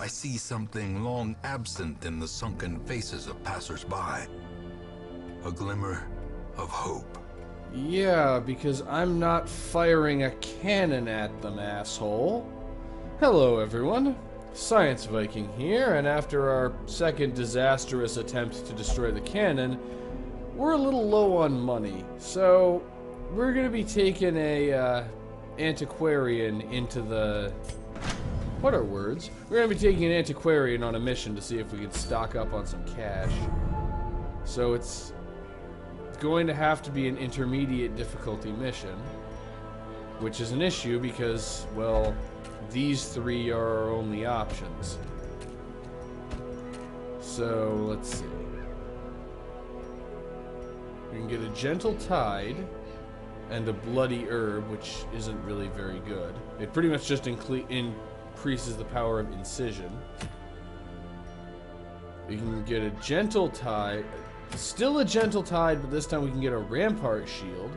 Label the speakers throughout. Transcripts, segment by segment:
Speaker 1: I see something long absent in the sunken faces of passers-by. A glimmer of hope.
Speaker 2: Yeah, because I'm not firing a cannon at them, asshole. Hello, everyone. Science Viking here, and after our second disastrous attempt to destroy the cannon, we're a little low on money. So, we're going to be taking a antiquarian into the... What are words? We're going to be taking an antiquarian on a mission to see if we can stock up on some cash. So it's going to have to be an intermediate difficulty mission, which is an issue because, well, these three are our only options. So, let's see. We can get a gentle tide and a bloody herb, which isn't really very good. It pretty much just increases the power of incision. We can get a gentle tide. Still a gentle tide, but this time we can get a rampart shield.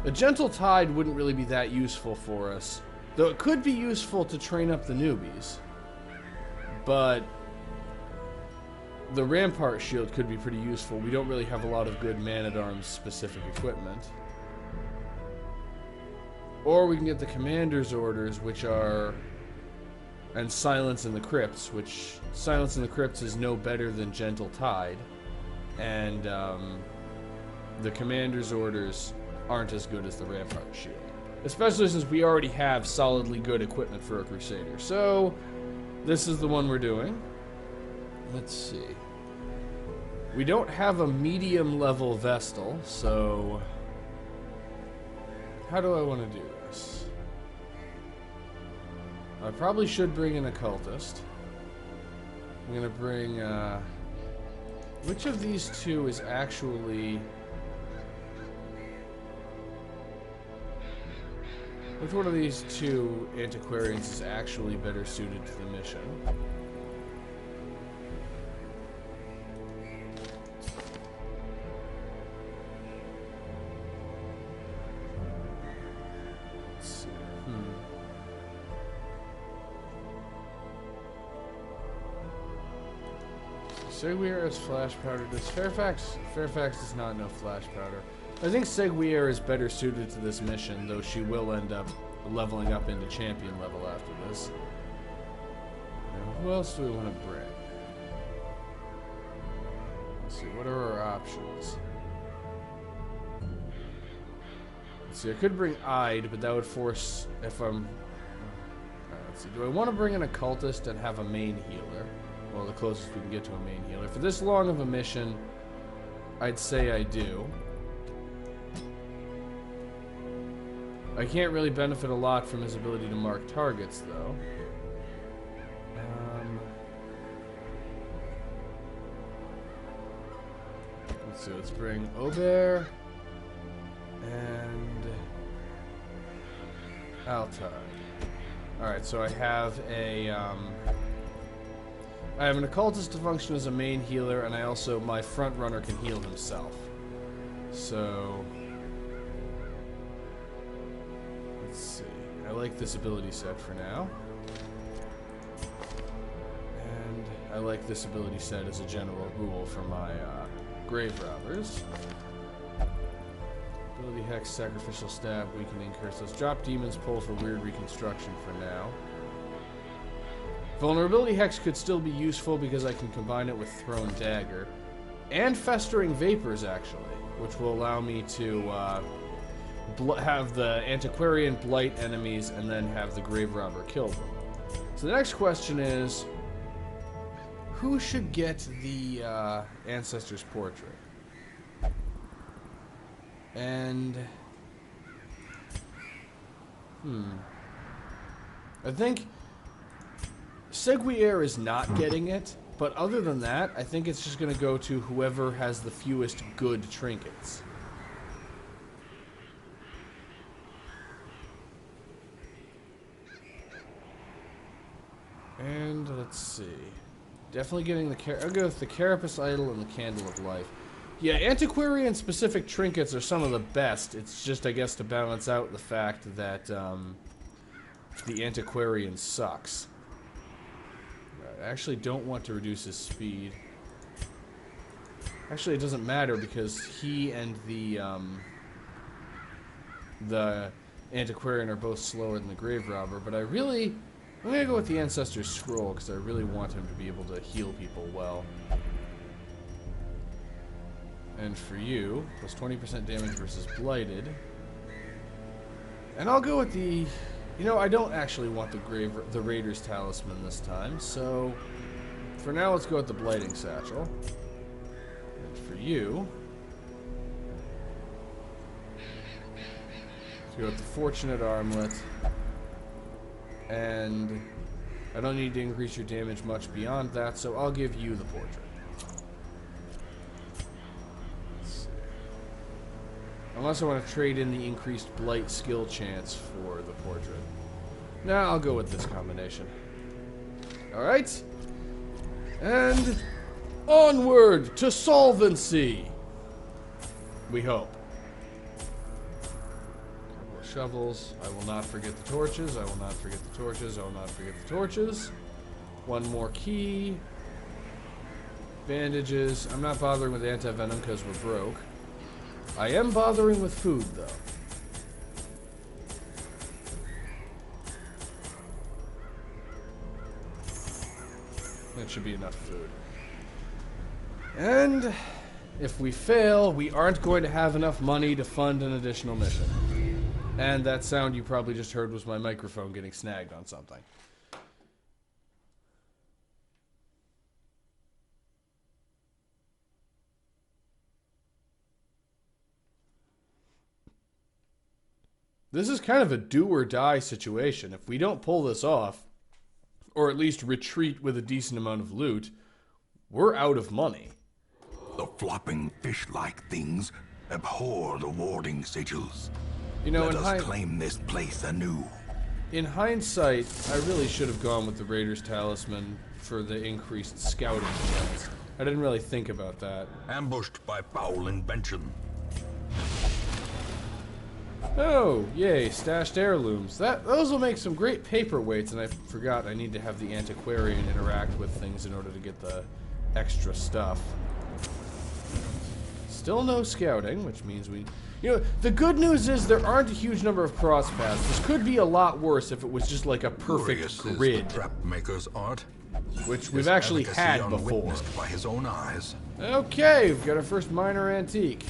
Speaker 2: A gentle tide wouldn't really be that useful for us, though it could be useful to train up the newbies. But the rampart shield could be pretty useful. We don't really have a lot of good man-at-arms specific equipment. Or we can get the commander's orders, which are... and silence in the crypts, which silence in the crypts is no better than gentle tide. And the commander's orders aren't as good as the rampart shield, especially since we already have solidly good equipment for a crusader. So this is the one we're doing. Let's see. We don't have a medium level Vestal, so how do I want to do this? I probably should bring an occultist. I'm gonna bring which of these two is actually... Which one of these two antiquarians is actually better suited to the mission? Let's see. Seguier has flash powder. Does Fairfax does not know flash powder. I think Seguier is better suited to this mission, though she will end up leveling up into champion level after this. Now, who else do we want to bring? Let's see, what are our options? Let's see, I could bring Ide, but that would force if I'm... let's see, do I want to bring an occultist and have a main healer? Well, the closest we can get to a main healer. For this long of a mission, I'd say I do. I can't really benefit a lot from his ability to mark targets, though. Let's see, let's bring Aubert and Altai. Alright, so I have an occultist to function as a main healer, and I also, my front runner can heal himself. So, let's see. I like this ability set for now. And I like this ability set as a general rule for my grave robbers. Ability Hex, Sacrificial Stab, Weakening Curse. Let's drop Demon's Pull for weird reconstruction for now. Vulnerability Hex could still be useful because I can combine it with Thrown Dagger. And Festering Vapors, actually, which will allow me to have the Antiquarian blight enemies and then have the Grave Robber kill them. So the next question is, who should get the Ancestor's Portrait? And... I think... Seguier is not getting it, but other than that, I think it's just going to go to whoever has the fewest good trinkets. And let's see. Definitely getting the... I'll go with the Carapace Idol and the Candle of Life. Yeah, antiquarian-specific trinkets are some of the best. It's just, I guess, to balance out the fact that the antiquarian sucks. I actually don't want to reduce his speed. Actually, it doesn't matter because he and the Antiquarian are both slower than the Grave Robber, but I'm gonna go with the Ancestor's Scroll because I really want him to be able to heal people well. And for you, plus 20% damage versus Blighted. And I'll go with the... You know, I don't actually want the Raider's Talisman this time, so... For now, let's go with the Blighting Satchel. And for you... let's go with the Fortunate Armlet. And... I don't need to increase your damage much beyond that, so I'll give you the Portrait. Unless I want to trade in the increased Blight skill chance for the Portrait. Now I'll go with this combination. Alright. And onward to solvency. We hope. Couple of shovels. I will not forget the torches. I will not forget the torches. I will not forget the torches. One more key. Bandages. I'm not bothering with anti-venom because we're broke. I am bothering with food, though. That should be enough food. And if we fail, we aren't going to have enough money to fund an additional mission. And that sound you probably just heard was my microphone getting snagged on something. This is kind of a do-or-die situation. If we don't pull this off, or at least retreat with a decent amount of loot, we're out of money.
Speaker 1: The flopping fish-like things abhor the warding sigils.
Speaker 2: You know,
Speaker 1: Let us claim this place anew.
Speaker 2: In hindsight, I really should have gone with the Raider's Talisman for the increased scouting chance. I didn't really think about that.
Speaker 1: Ambushed by foul invention.
Speaker 2: Oh, yay, stashed heirlooms. Those will make some great paperweights, and I forgot I need to have the Antiquarian interact with things in order to get the extra stuff. Still no scouting, which means we... You know, the good news is there aren't a huge number of cross paths. This could be a lot worse if it was just like a perfect grid.
Speaker 1: Is the trap maker's art,
Speaker 2: which we've actually had before.
Speaker 1: By his own eyes.
Speaker 2: Okay, we've got our first minor antique.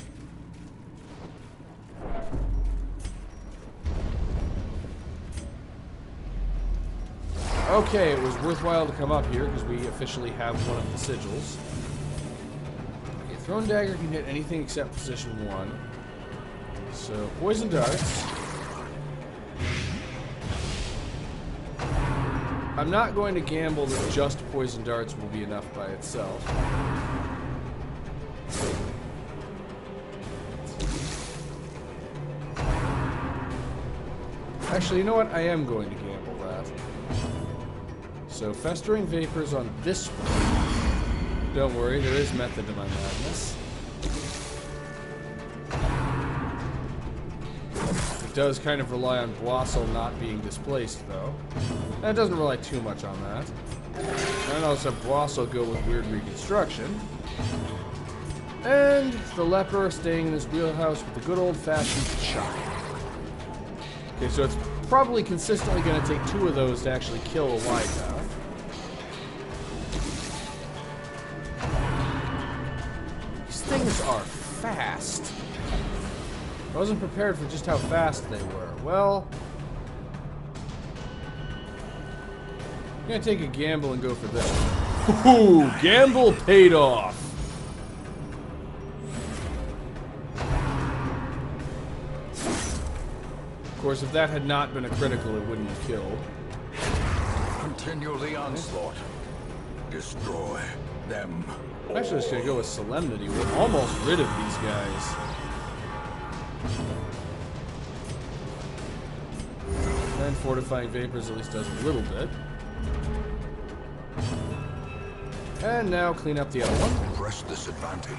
Speaker 2: Okay, it was worthwhile to come up here because we officially have one of the sigils. Okay, Thrown Dagger can hit anything except position 1. So, Poison Darts. I'm not going to gamble that just Poison Darts will be enough by itself. Actually, you know what? I am going to gamble that. So, Festering Vapors on this one. Don't worry, there is method to my madness. It does kind of rely on Boissel not being displaced, though. And it doesn't rely too much on that. And also have Boissel go with Weird Reconstruction. And the Leper staying in his wheelhouse with the good old-fashioned chop. Okay, so it's probably consistently going to take 2 of those to actually kill a Wyckoff. These things are fast. I wasn't prepared for just how fast they were. Well, I'm going to take a gamble and go for this. Ooh, gamble paid off. Of course, if that had not been a critical, it wouldn't have killed.
Speaker 1: Continue the onslaught. Destroy them.
Speaker 2: I'm actually just going to go with Solemnity. We're almost rid of these guys. And Fortifying Vapors at least does a little bit. And now clean up the other one.
Speaker 1: Press this advantage.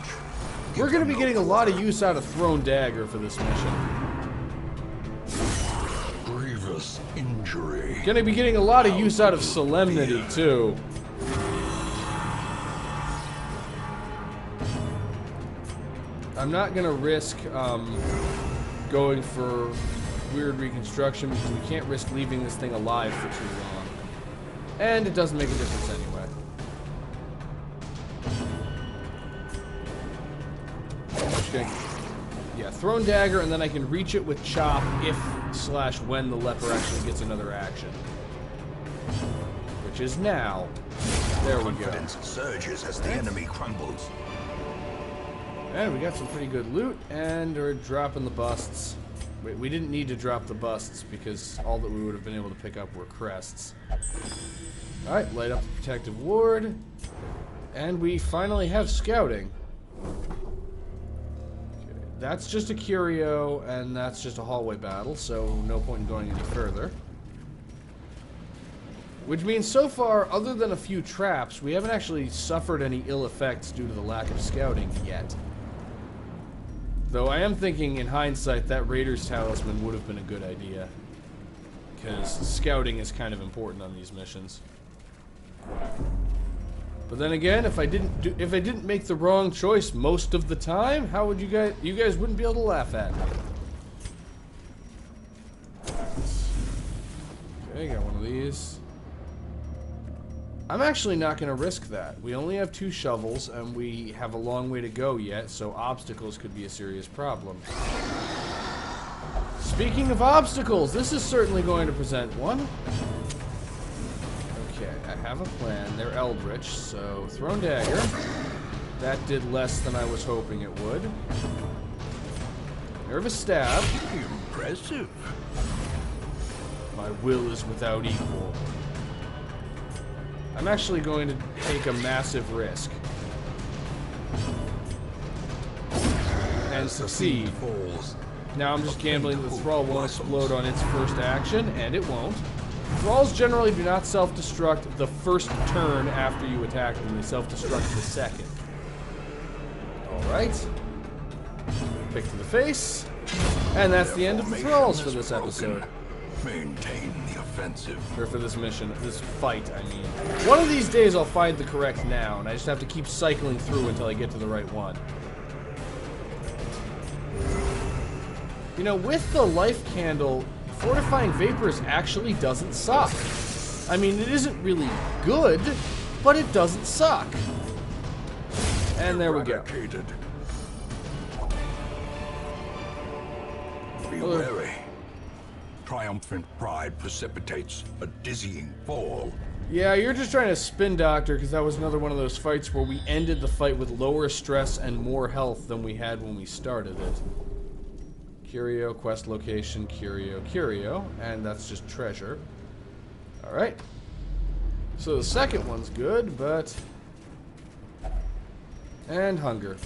Speaker 2: We're going to be getting a lot of use out of Thrown Dagger for this mission.
Speaker 1: Grievous injury.
Speaker 2: Going to be getting a lot of use out of Solemnity, too. I'm not gonna risk going for weird reconstruction because we can't risk leaving this thing alive for too long. And it doesn't make a difference anyway. Just gonna, yeah, Thrown Dagger, and then I can reach it with Chop if/when the leper actually gets another action. Which is now. There we go.
Speaker 1: Confidence surges as the enemy crumbles.
Speaker 2: And we got some pretty good loot, and we're dropping the busts. We didn't need to drop the busts because all that we would have been able to pick up were crests. Alright, light up the protective ward. And we finally have scouting. Okay, that's just a curio, and that's just a hallway battle, so no point in going any further. Which means so far, other than a few traps, we haven't actually suffered any ill effects due to the lack of scouting yet. Though I am thinking, in hindsight, that Raider's Talisman would have been a good idea. Because scouting is kind of important on these missions. But then again, if I didn't make the wrong choice most of the time, how would you guys wouldn't be able to laugh at me. Okay, got one of these. I'm actually not going to risk that. We only have 2 shovels, and we have a long way to go yet, so obstacles could be a serious problem. Speaking of obstacles, this is certainly going to present one. Okay, I have a plan. They're Eldritch, so Thrown Dagger. That did less than I was hoping it would. Nervous Stab.
Speaker 1: Impressive.
Speaker 2: My will is without equal. I'm actually going to take a massive risk. And succeed. Now I'm just gambling the Thrall won't explode on its first action, and it won't. Thralls generally do not self-destruct the first turn after you attack them. They self-destruct the second. Alright. Pick to the face. And that's the end of the Thralls for this episode.
Speaker 1: Maintain the offensive.
Speaker 2: Or for this mission, this fight, I mean. One of these days I'll find the correct noun. I just have to keep cycling through until I get to the right one. You know, with the life candle, fortifying vapors actually doesn't suck. I mean, it isn't really good, but it doesn't suck. And there we go.
Speaker 1: Be wary. Triumphant pride precipitates a dizzying fall.
Speaker 2: Yeah, you're just trying to spin doctor, because that was another one of those fights where we ended the fight with lower stress and more health than we had when we started it. Curio, quest location, curio, and that's just treasure. Alright. So the second one's good, but... And hunger.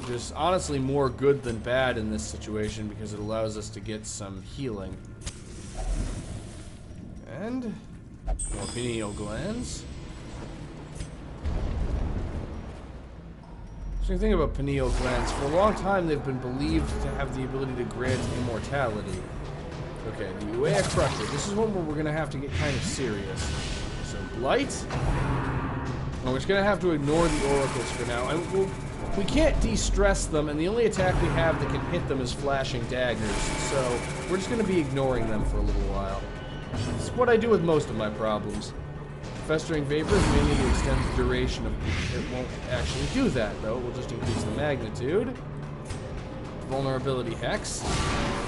Speaker 2: Just honestly more good than bad in this situation because it allows us to get some healing. And more pineal glands. So the thing about pineal glands, for a long time they've been believed to have the ability to grant immortality. Okay, the Uea Crusher. This is one where we're going to have to get kind of serious. So Blight. Well, we're just going to have to ignore the oracles for now. And we can't de-stress them, and the only attack we have that can hit them is flashing daggers. So we're just going to be ignoring them for a little while. This is what I do with most of my problems. Festering vapors may need to extend the duration of... It won't actually do that, though. We'll just increase the magnitude. Vulnerability Hex.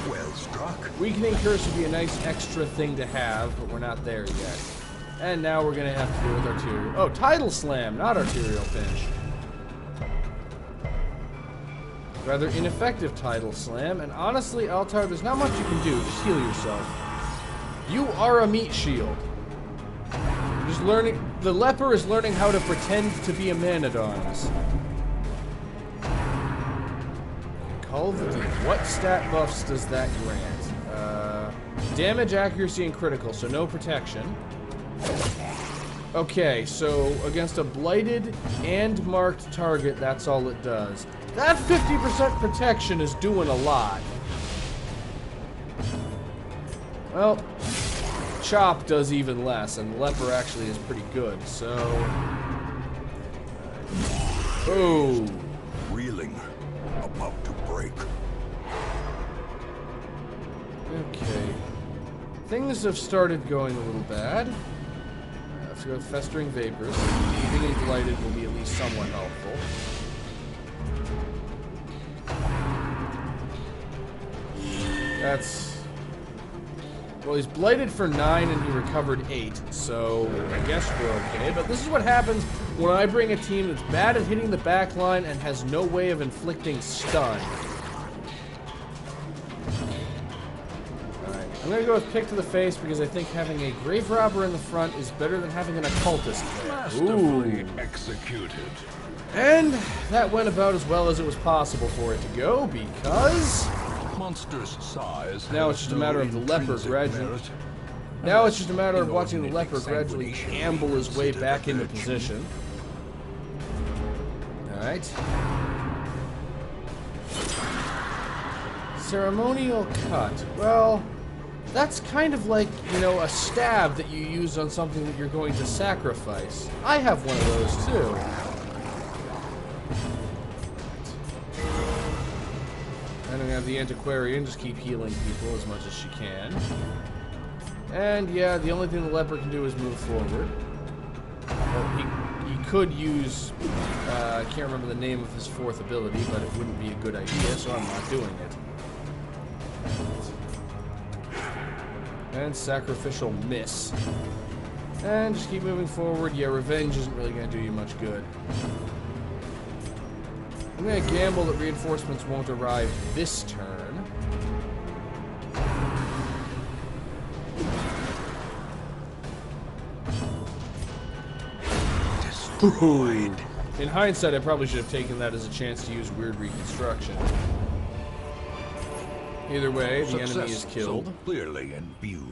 Speaker 1: Well struck.
Speaker 2: Weakening Curse would be a nice extra thing to have, but we're not there yet. And now we're going to have to deal with Arterial... Oh, Tidal Slam, not Arterial Pinch. Rather ineffective Tidal Slam, and honestly, Altar, there's not much you can do. Just heal yourself. You are a meat shield. You're just learning... The leper is learning how to pretend to be a man-at-arms. Call of the Deep. What stat buffs does that grant? Damage, accuracy, and critical, so no protection. Okay, so against a blighted and marked target, that's all it does. That 50% protection is doing a lot. Well, Chop does even less, and Leper actually is pretty good, so... Oh.
Speaker 1: Reeling. A about to break.
Speaker 2: Okay. Things have started going a little bad. I have to go with Festering Vapors. Keeping him Blighted will be at least somewhat helpful. That's... Well, he's Blighted for 9 and he recovered 8, so I guess we're okay. But this is what happens when I bring a team that's bad at hitting the back line and has no way of inflicting stun. Alright, I'm gonna go with Pick to the Face because I think having a Grave Robber in the front is better than having an Occultist there.
Speaker 1: Masterfully executed.
Speaker 2: And that went about as well as it was possible for it to go because...
Speaker 1: Monster's size.
Speaker 2: Now it's just a matter of the leper gradually. Now it's just a matter of watching the leper gradually amble his way back into position. Alright. Ceremonial Cut. Well, that's kind of like, you know, a stab that you use on something that you're going to sacrifice. I have one of those too. And I'm gonna have the Antiquarian just keep healing people as much as she can. And yeah, the only thing the leper can do is move forward. Well, he could use, I can't remember the name of his 4th ability, but it wouldn't be a good idea, so I'm not doing it. And Sacrificial Miss. And just keep moving forward. Yeah, Revenge isn't really gonna do you much good. I'm going to gamble that reinforcements won't arrive this turn.
Speaker 1: Destroyed.
Speaker 2: In hindsight, I probably should have taken that as a chance to use Weird Reconstruction. Either way, the enemy is killed.
Speaker 1: So clearly in view.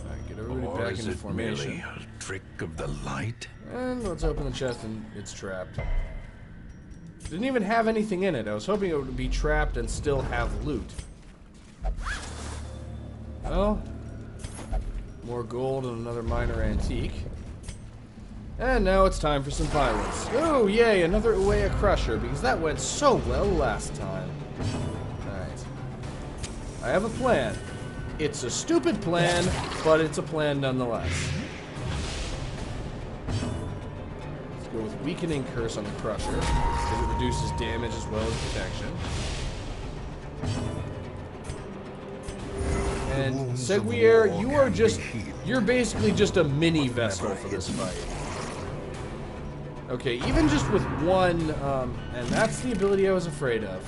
Speaker 2: Alright, get everybody
Speaker 1: Or
Speaker 2: back
Speaker 1: is
Speaker 2: into
Speaker 1: it
Speaker 2: formation.
Speaker 1: merely a trick of the light?
Speaker 2: And let's open the chest and it's trapped. Didn't even have anything in it. I was hoping it would be trapped and still have loot. Well, more gold and another minor antique. And now it's time for some violence. Oh, yay, another Uea Crusher, because that went so well last time. Alright. I have a plan. It's a stupid plan, but it's a plan nonetheless. Go with Weakening Curse on the Crusher, because it reduces damage as well as protection. And Seguier, you are just, you're basically just a mini Vestal for this fight. Okay, even just with one, and that's the ability I was afraid of.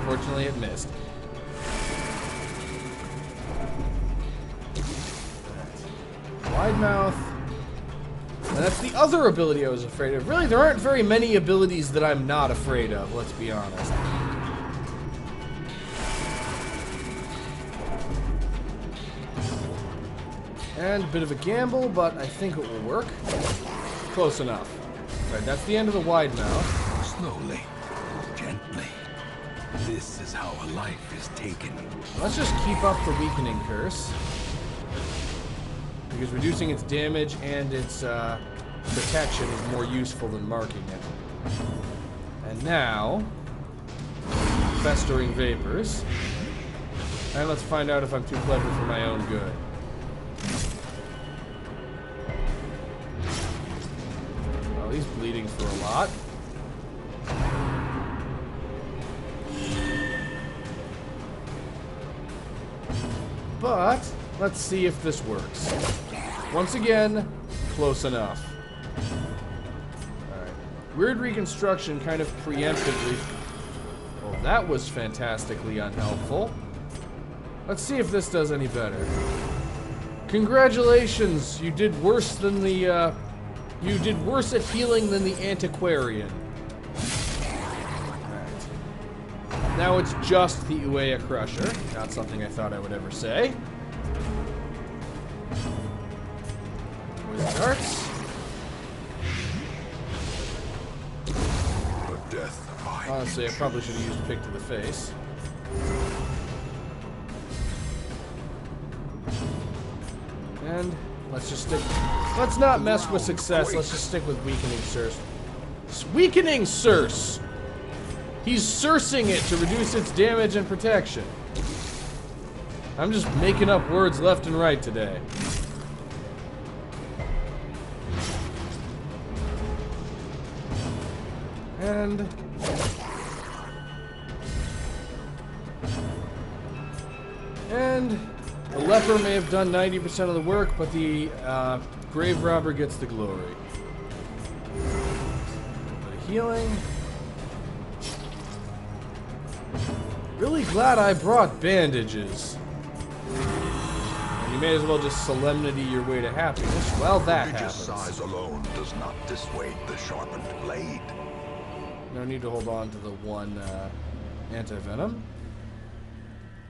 Speaker 2: Fortunately, it missed. Wide Mouth. And that's the other ability I was afraid of. Really, there aren't very many abilities that I'm not afraid of, let's be honest. And a bit of a gamble, but I think it will work. Close enough. Right, that's the end of the Wide Mouth.
Speaker 1: Slowly, gently. This is how a life is taken.
Speaker 2: Let's just keep up the Weakening Curse. Because reducing its damage and its protection is more useful than marking it. And now, Festering Vapors. And let's find out if I'm too clever for my own good. Well, he's bleeding for a lot. But let's see if this works. Once again, close enough. Alright. Weird Reconstruction kind of preemptively... Well, that was fantastically unhelpful. Let's see if this does any better. Congratulations! You did worse than the, you did worse at healing than the Antiquarian. Alright. Now it's just the Uea Crusher. Not something I thought I would ever say. Darts. Honestly, I probably should have used Pick to the Face. And let's just stick. Let's not mess with success. Let's just stick with Weakening Curse. Weakening Curse. He's sourcing it to reduce its damage and protection. I'm just making up words left and right today. And... the leper may have done 90% of the work, but the grave robber gets the glory. A bit of healing. Really glad I brought bandages. And you may as well just solemnity your way to happiness. Well, that happens.
Speaker 1: Size alone does not dissuade the sharpened blade.
Speaker 2: No need to hold on to the one anti-venom.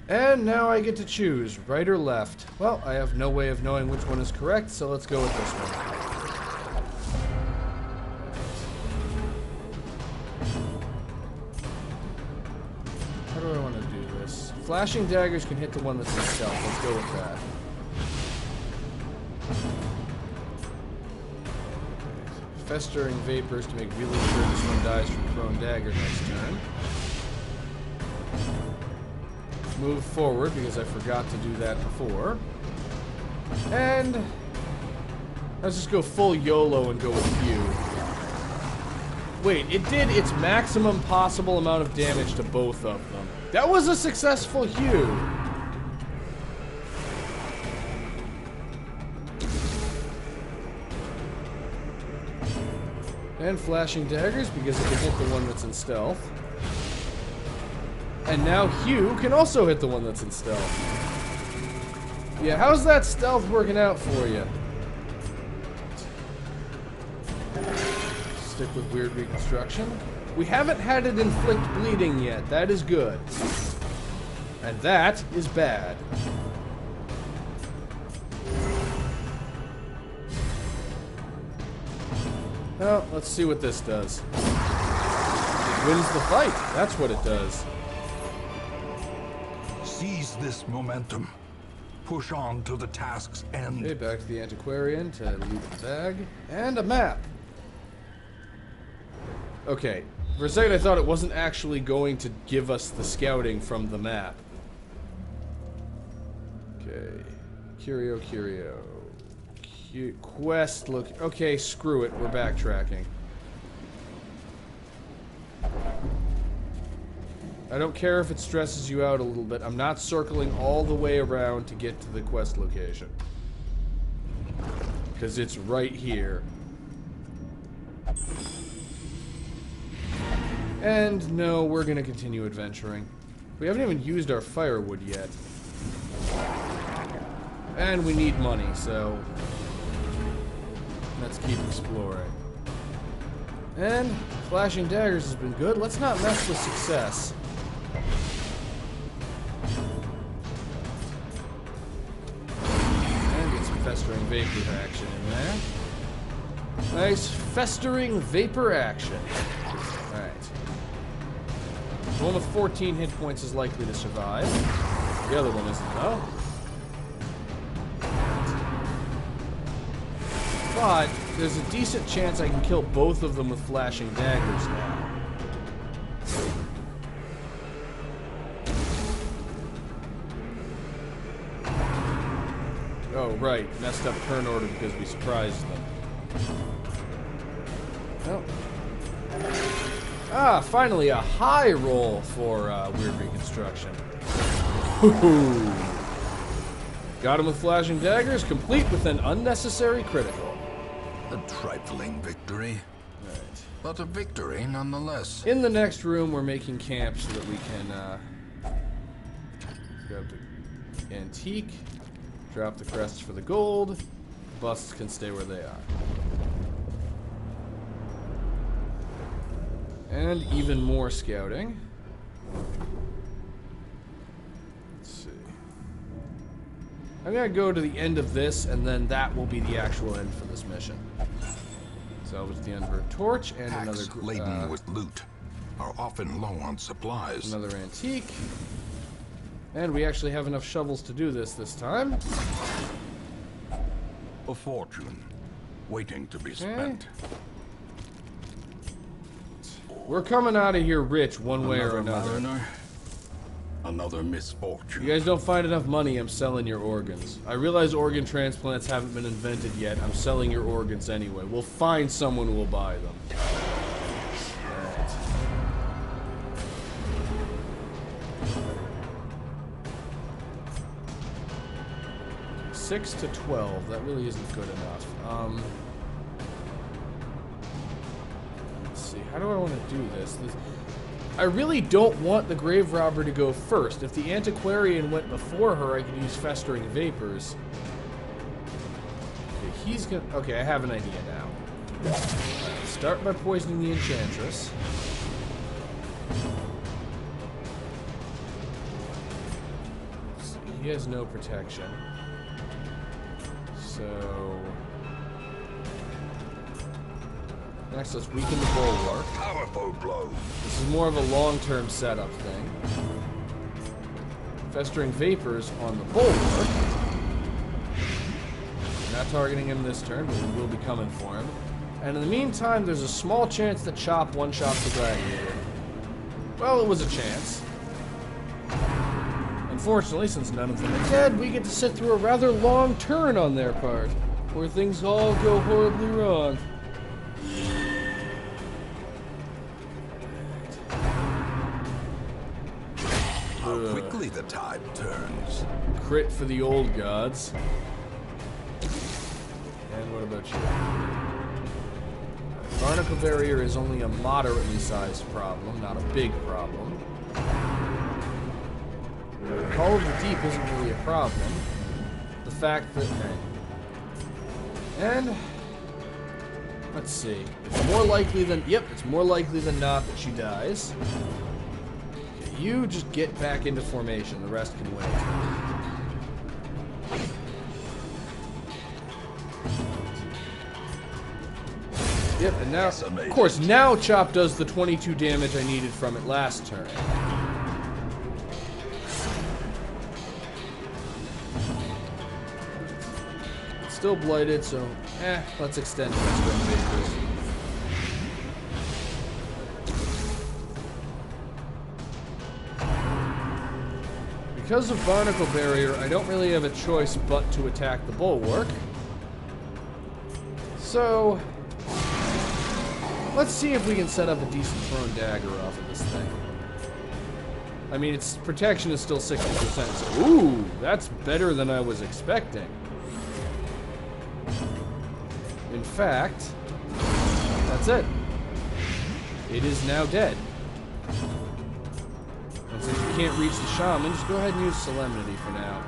Speaker 2: And now I get to choose, right or left. Well, I have no way of knowing which one is correct, so let's go with this one. How do I want to do this? Flashing daggers can hit the one that's in stealth. Let's go with that. Festering vapors to make really sure this one dies from thrown dagger next turn. Move forward because I forgot to do that before. And let's just go full YOLO and go with Hue. Wait, it did its maximum possible amount of damage to both of them. That was a successful Hue. And flashing daggers because it can hit the one that's in stealth. And now Hugh can also hit the one that's in stealth. Yeah, how's that stealth working out for you? Stick with weird reconstruction. We haven't had it inflict bleeding yet. That is good. And that is bad. Well, let's see what this does. It wins the fight. That's what it does.
Speaker 1: Seize this momentum. Push on to the task's end.
Speaker 2: Okay, back to the antiquarian to loot the bag. And a map. Okay, for a second I thought it wasn't actually going to give us the scouting from the map. Okay. Curio. Quest look. Okay, screw it. We're backtracking. I don't care if it stresses you out a little bit. I'm not circling all the way around to get to the quest location. Because it's right here. And no, we're going to continue adventuring. We haven't even used our firewood yet. And we need money, so let's keep exploring. And flashing daggers has been good. Let's not mess with success. And get some festering vapor action in there. Nice festering vapor action. Alright. The one with 14 hit points is likely to survive. The other one isn't, though. But there's a decent chance I can kill both of them with flashing daggers now. Oh, right. Messed up turn order because we surprised them. Oh. Ah, finally a high roll for weird reconstruction. Woohoo! Got him with flashing daggers, complete with an unnecessary critical.
Speaker 1: A trifling victory.
Speaker 2: Right.
Speaker 1: But a victory nonetheless.
Speaker 2: In the next room, we're making camp so that we can grab the antique, drop the crests for the gold. Busts can stay where they are. And even more scouting. Let's see. I'm gonna go to the end of this, and then that will be the actual end for this mission. Salvage the end of a torch and
Speaker 1: Packs
Speaker 2: another
Speaker 1: laden with loot are often low on supplies.
Speaker 2: another antique. And we actually have enough shovels to do this time.
Speaker 1: A fortune waiting to be spent.
Speaker 2: We're coming out of here rich one way or another.
Speaker 1: Mariner, another misfortune.
Speaker 2: You guys don't find enough money, I'm selling your organs. I realize organ transplants haven't been invented yet. I'm selling your organs anyway. We'll find someone who will buy them. Alright. 6 to 12. That really isn't good enough. Let's see. How do I want to do this? I really don't want the grave robber to go first. If the antiquarian went before her, I could use festering vapors. Okay, he's gonna... Okay, I have an idea now. Start by poisoning the enchantress. He has no protection. So... Next, let's weaken the bulwark.
Speaker 1: Powerful blow.
Speaker 2: This is more of a long-term setup thing. Festering vapors on the bulwark. Not targeting him this turn, but we will be coming for him. And in the meantime, there's a small chance that Chop one-shots the gladiator. Well, it was a chance. Unfortunately, since none of them are dead, we get to sit through a rather long turn on their part, where things all go horribly wrong.
Speaker 1: How quickly the tide turns.
Speaker 2: Crit for the old gods. And what about you? Barnacle barrier is only a moderately sized problem, not a big problem. Call of the Deep isn't really a problem. The fact that... And... Let's see. It's more likely than... Yep, it's more likely than not that she dies. Okay, you just get back into formation. The rest can wait. Yep, and now... Of course, now Chop does the 22 damage I needed from it last turn. Still blighted, so let's extend Festering Vapors. Because of Barnacle Barrier, I don't really have a choice but to attack the bulwark. So, let's see if we can set up a decent thrown dagger off of this thing. I mean, its protection is still 60%, so ooh, that's better than I was expecting. In fact, that's it. It is now dead. And since you can't reach the shaman, just go ahead and use Solemnity for now.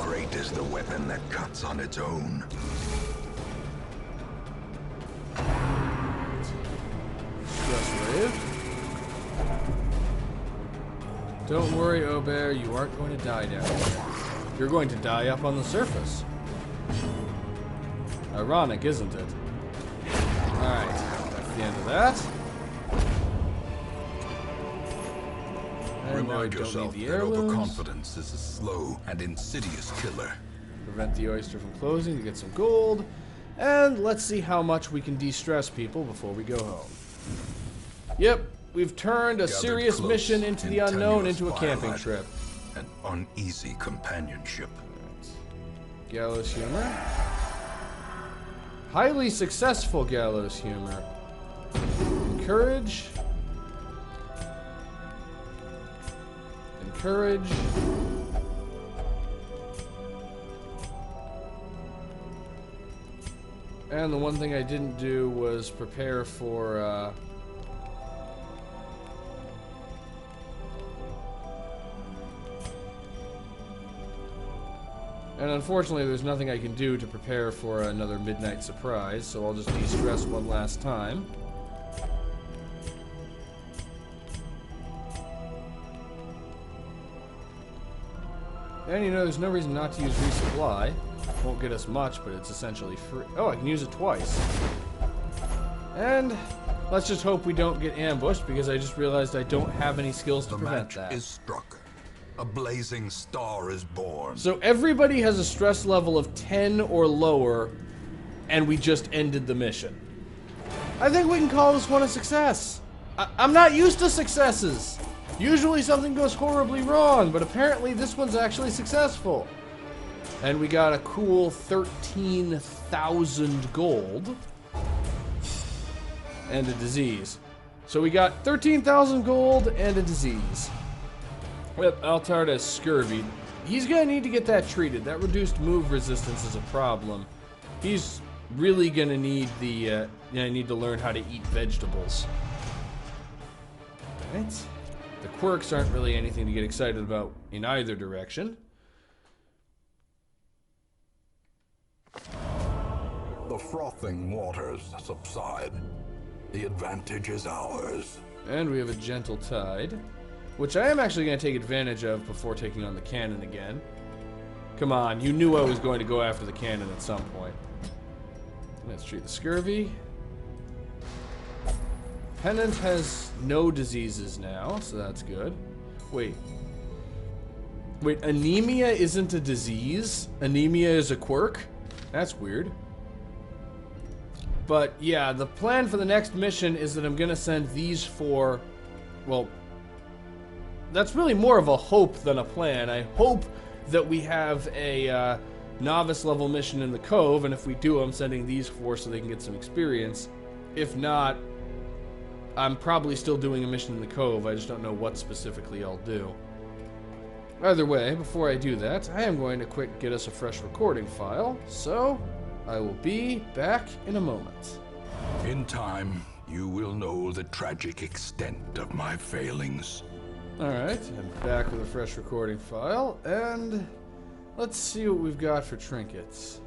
Speaker 1: Great is the weapon that cuts on its own.
Speaker 2: Stress wave. Don't worry, Aubert, you aren't going to die down here. You're going to die up on the surface. Ironic, isn't it? Alright, that's the end of that. And
Speaker 1: Remind yourself
Speaker 2: the
Speaker 1: that overconfidence is a slow and insidious killer.
Speaker 2: Prevent the oyster from closing to get some gold. And let's see how much we can de-stress people before we go home. Yep, we've turned a serious mission into the unknown into a camping trip.
Speaker 1: An uneasy companionship.
Speaker 2: Gallows humor. Highly successful gallows humor. Encourage. Encourage. And the one thing I didn't do was prepare for, And unfortunately, there's nothing I can do to prepare for another midnight surprise, so I'll just de-stress one last time. And you know, there's no reason not to use resupply. Won't get us much, but it's essentially free. Oh, I can use it twice. And let's just hope we don't get ambushed, because I just realized I don't have any skills to prevent that.
Speaker 1: The match is struck. A blazing star is born.
Speaker 2: So everybody has a stress level of 10 or lower, and we just ended the mission. I think we can call this one a success. I'm not used to successes. Usually something goes horribly wrong, but apparently this one's actually successful. And we got a cool 13,000 gold. And a disease. So we got 13,000 gold and a disease. Yep, Altar has scurvy. He's gonna need to get that treated. That reduced move resistance is a problem. He's really gonna need the, need to learn how to eat vegetables. Alright. The quirks aren't really anything to get excited about in either direction.
Speaker 1: The frothing waters subside. The advantage is ours.
Speaker 2: And we have a gentle tide, which I am actually going to take advantage of before taking on the cannon again. Come on, you knew I was going to go after the cannon at some point. Let's treat the scurvy. Pennant has no diseases now, so that's good. Wait, anemia isn't a disease? Anemia is a quirk? That's weird. But yeah, the plan for the next mission is that I'm gonna send these four, well, that's really more of a hope than a plan. I hope that we have a novice level mission in the Cove, and if we do, I'm sending these four so they can get some experience. If not, I'm probably still doing a mission in the Cove. I just don't know what specifically I'll do. Either way, before I do that, I am going to quick get us a fresh recording file, so I will be back in a moment.
Speaker 1: In time, you will know the tragic extent of my failings.
Speaker 2: Alright, I'm back with a fresh recording file, and let's see what we've got for trinkets.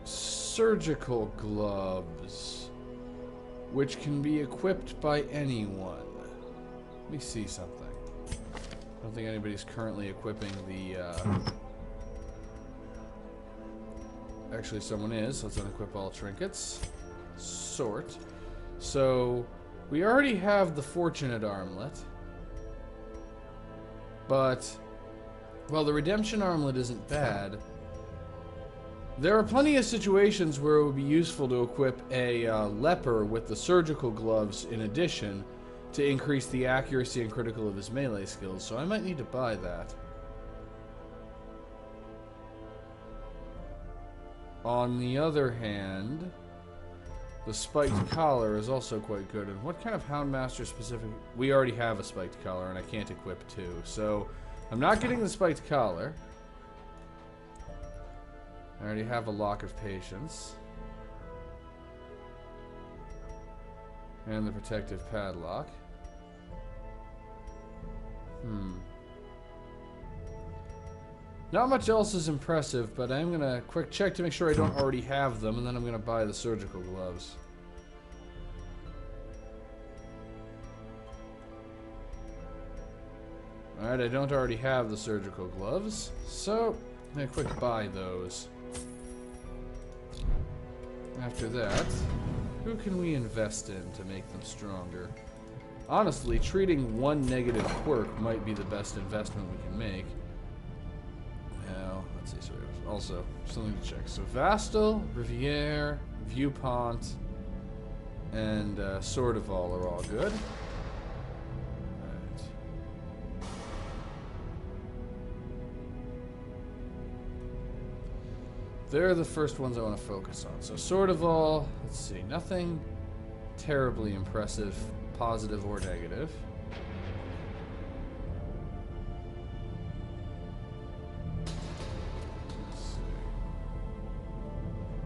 Speaker 2: Surgical gloves, which can be equipped by anyone. Let me see something. I don't think anybody's currently equipping the, Actually, someone is. Let's unequip all trinkets. Sort. So, we already have the Fortunate Armlet. But, well, the Redemption Armlet isn't bad. There are plenty of situations where it would be useful to equip a leper with the surgical gloves in addition to increase the accuracy and critical of his melee skills, so I might need to buy that. On the other hand, the spiked collar is also quite good. And what kind of Houndmaster specific? We already have a spiked collar and I can't equip two, so I'm not getting the spiked collar. I already have a Lock of Patience. And the Protective Padlock. Not much else is impressive, but I'm gonna quick check to make sure I don't already have them, and then I'm gonna buy the surgical gloves. Alright, I don't already have the surgical gloves, so I'm gonna quick buy those. After that, who can we invest in to make them stronger? Honestly, treating one negative quirk might be the best investment we can make. Now, let's see, so also, something to check. So, Vastal, Riviere, Viewpont, and Sortival are all good. Right. They're the first ones I want to focus on. So, Sortival, let's see, nothing terribly impressive, positive or negative.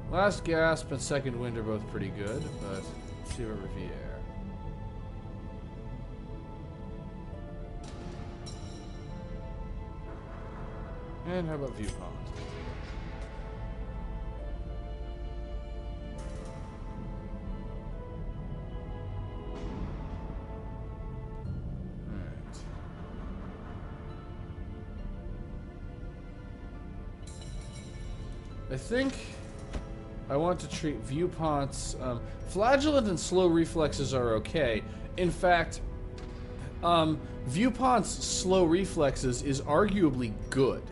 Speaker 2: Last Gasp and Second Wind are both pretty good, but let's see about Riviere. And how about Viewpont? Alright. I think I want to treat Viewpont's Flagellant and Slow Reflexes are okay. In fact, Viewpont's Slow Reflexes is arguably good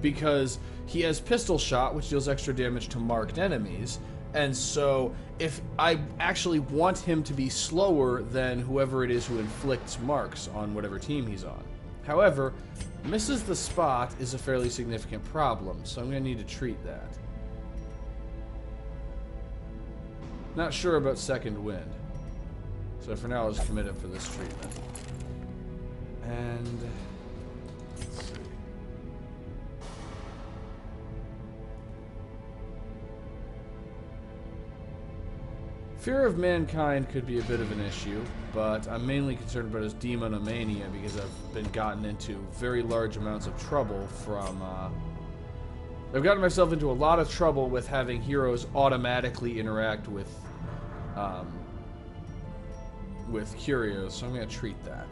Speaker 2: because he has Pistol Shot, which deals extra damage to marked enemies, And so, if I actually want him to be slower than whoever it is who inflicts marks on whatever team he's on. However, misses the spot is a fairly significant problem, so I'm going to need to treat that. Not sure about second wind. So for now, I'll just commit him for this treatment. And let's see. Fear of mankind could be a bit of an issue, but I'm mainly concerned about his demonomania because I've been gotten into very large amounts of trouble from. I've gotten myself into a lot of trouble with having heroes automatically interact with curios, so I'm going to treat that.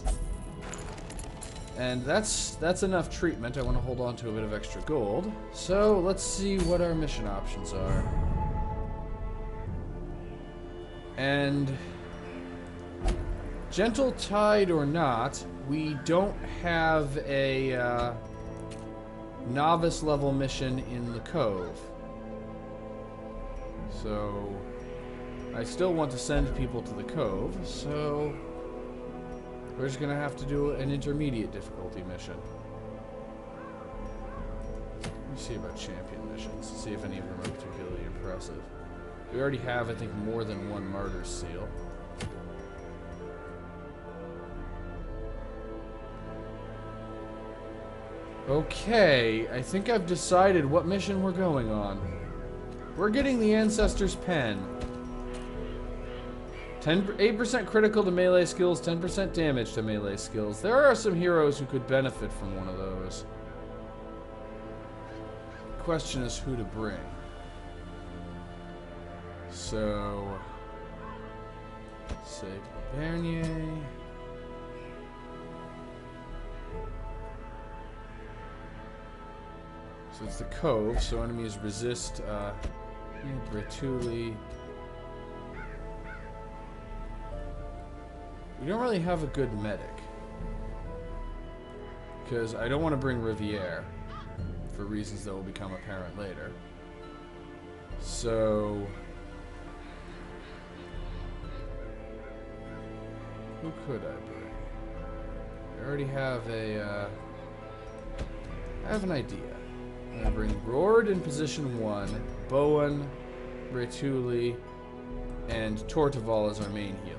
Speaker 2: And that's enough treatment. I want to hold on to a bit of extra gold. So let's see what our mission options are. And gentle tide or not, we don't have a novice level mission in the Cove. So I still want to send people to the Cove, so we're just going to have to do an intermediate difficulty mission. Let me see about champion missions, see if any of them are particularly impressive. We already have, I think, more than one Martyr's Seal. Okay, I think I've decided what mission we're going on. We're getting the Ancestor's Pen. 8% critical to melee skills, 10% damage to melee skills. There are some heroes who could benefit from one of those. The question is who to bring. So, let's say Bernier. So it's the Cove, so enemies resist Bretuli. We don't really have a good medic. Because I don't want to bring Riviere, for reasons that will become apparent later. So who could I bring? I already have a, I have an idea. I'm going to bring Rord in position 1, Bowen, Bretuli, and Tortival as our main healer.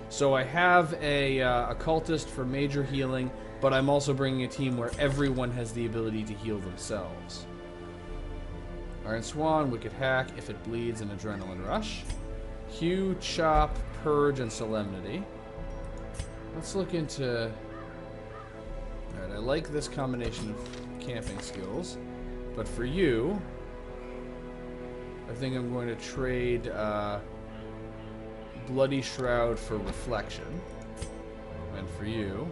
Speaker 2: So I have a occultist for major healing, but I'm also bringing a team where everyone has the ability to heal themselves. Iron Swan, Wicked Hack, if it bleeds, and Adrenaline Rush. Hue, Chop, Purge, and Solemnity. Let's look into... Alright, I like this combination of camping skills. But for you, I think I'm going to trade Bloody Shroud for Reflection. And for you,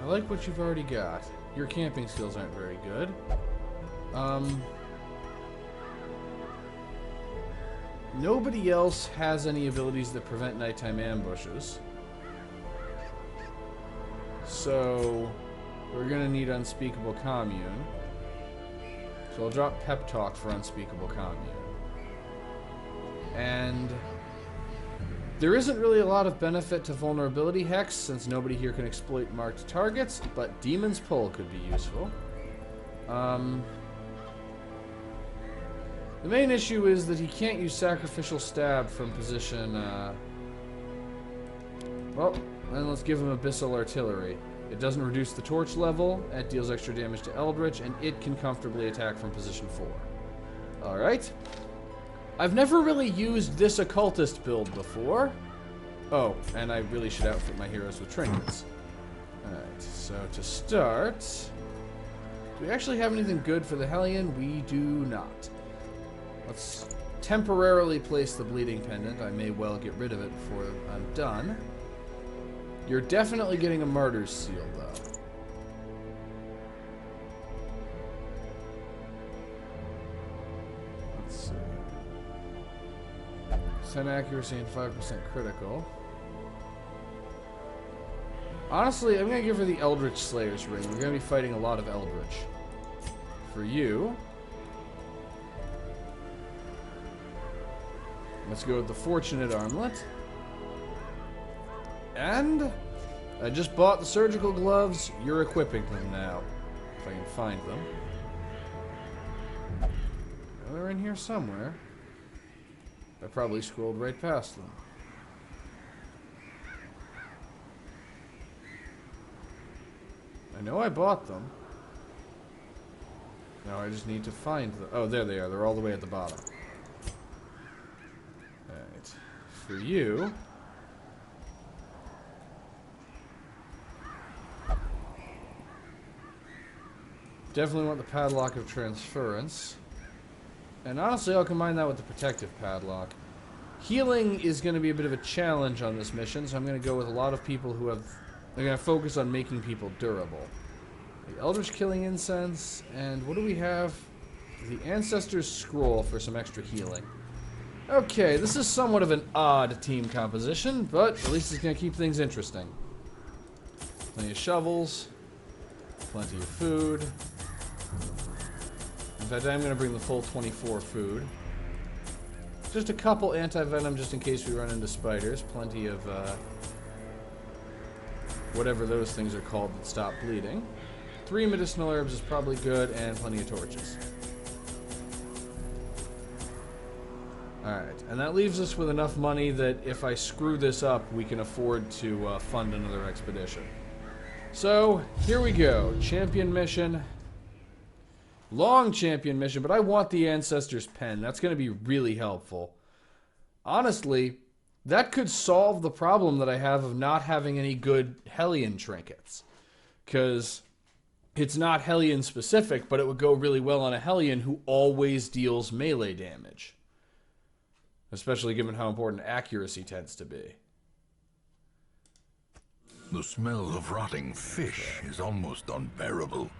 Speaker 2: I like what you've already got. Your camping skills aren't very good. Nobody else has any abilities that prevent nighttime ambushes. So we're gonna need Unspeakable Commune. So I'll drop Pep Talk for Unspeakable Commune. And there isn't really a lot of benefit to Vulnerability Hex, since nobody here can exploit marked targets, but Demon's Pull could be useful. The main issue is that he can't use Sacrificial Stab from position, well, then let's give him Abyssal Artillery. It doesn't reduce the torch level, it deals extra damage to Eldritch, and it can comfortably attack from position 4. Alright. I've never really used this Occultist build before. Oh, and I really should outfit my heroes with trinkets. Alright, so to start... Do we actually have anything good for the Hellion? We do not. Let's temporarily place the Bleeding Pendant. I may well get rid of it before I'm done. You're definitely getting a Martyr's Seal, though. Let's see. 10 accuracy and 5% critical. Honestly, I'm going to give her the Eldritch Slayer's Ring. We're going to be fighting a lot of Eldritch. For you, Let's go with the Fortunate Armlet. And I just bought the surgical gloves. You're equipping them now, if I can find them. Well, they're in here somewhere. I probably scrolled right past them. I know I bought them. Now I just need to find them. Oh, there they are. They're all the way at the bottom. Alright. For you... definitely want the Padlock of Transference. And honestly, I'll combine that with the Protective Padlock. Healing is going to be a bit of a challenge on this mission, so I'm going to go with a lot of people who have... they're going to focus on making people durable. The Eldritch Killing Incense, and what do we have? The Ancestor's Scroll for some extra healing. Okay, this is somewhat of an odd team composition, but at least it's going to keep things interesting. Plenty of shovels. Plenty of food. In fact, I'm going to bring the full 24 food. Just a couple anti-venom just in case we run into spiders. Plenty of, whatever those things are called that stop bleeding. 3 medicinal herbs is probably good, and plenty of torches. Alright, and that leaves us with enough money that if I screw this up, we can afford to fund another expedition. So, here we go. Champion mission. Long champion mission, but I want the Ancestor's Pen. That's going to be really helpful. Honestly, that could solve the problem that I have of not having any good Hellion trinkets. Because it's not Hellion specific, but it would go really well on a Hellion who always deals melee damage. Especially given how important accuracy tends to be.
Speaker 1: The smell of rotting fish is almost unbearable.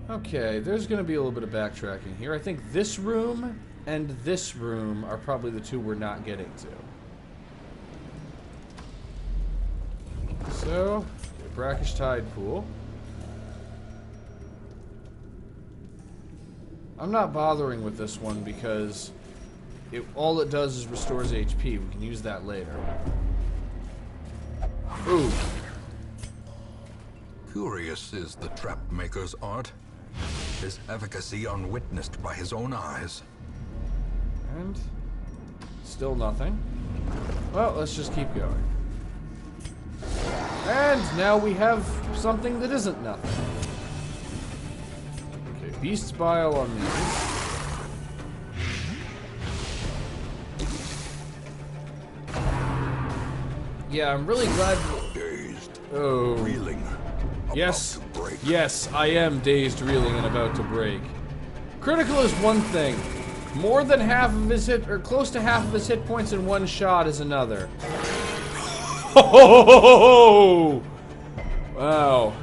Speaker 2: Okay, there's going to be a little bit of backtracking here. I think this room and this room are probably the two we're not getting to. So, Brackish Tide Pool. I'm not bothering with this one because all it does is restores HP. We can use that later. Ooh.
Speaker 1: Curious is the trap maker's art. His efficacy unwitnessed by his own eyes.
Speaker 2: And still nothing. Well, let's just keep going. And now we have something that isn't nothing. Okay, Beast's Bile on these. Yeah, I'm really glad.
Speaker 1: Dazed,
Speaker 2: oh,
Speaker 1: reeling,
Speaker 2: yes,
Speaker 1: about to break.
Speaker 2: yes, I am dazed, reeling, and about to break. Critical is one thing. More than half of his hit, or close to half of his hit points in one shot is another. Oh! Wow.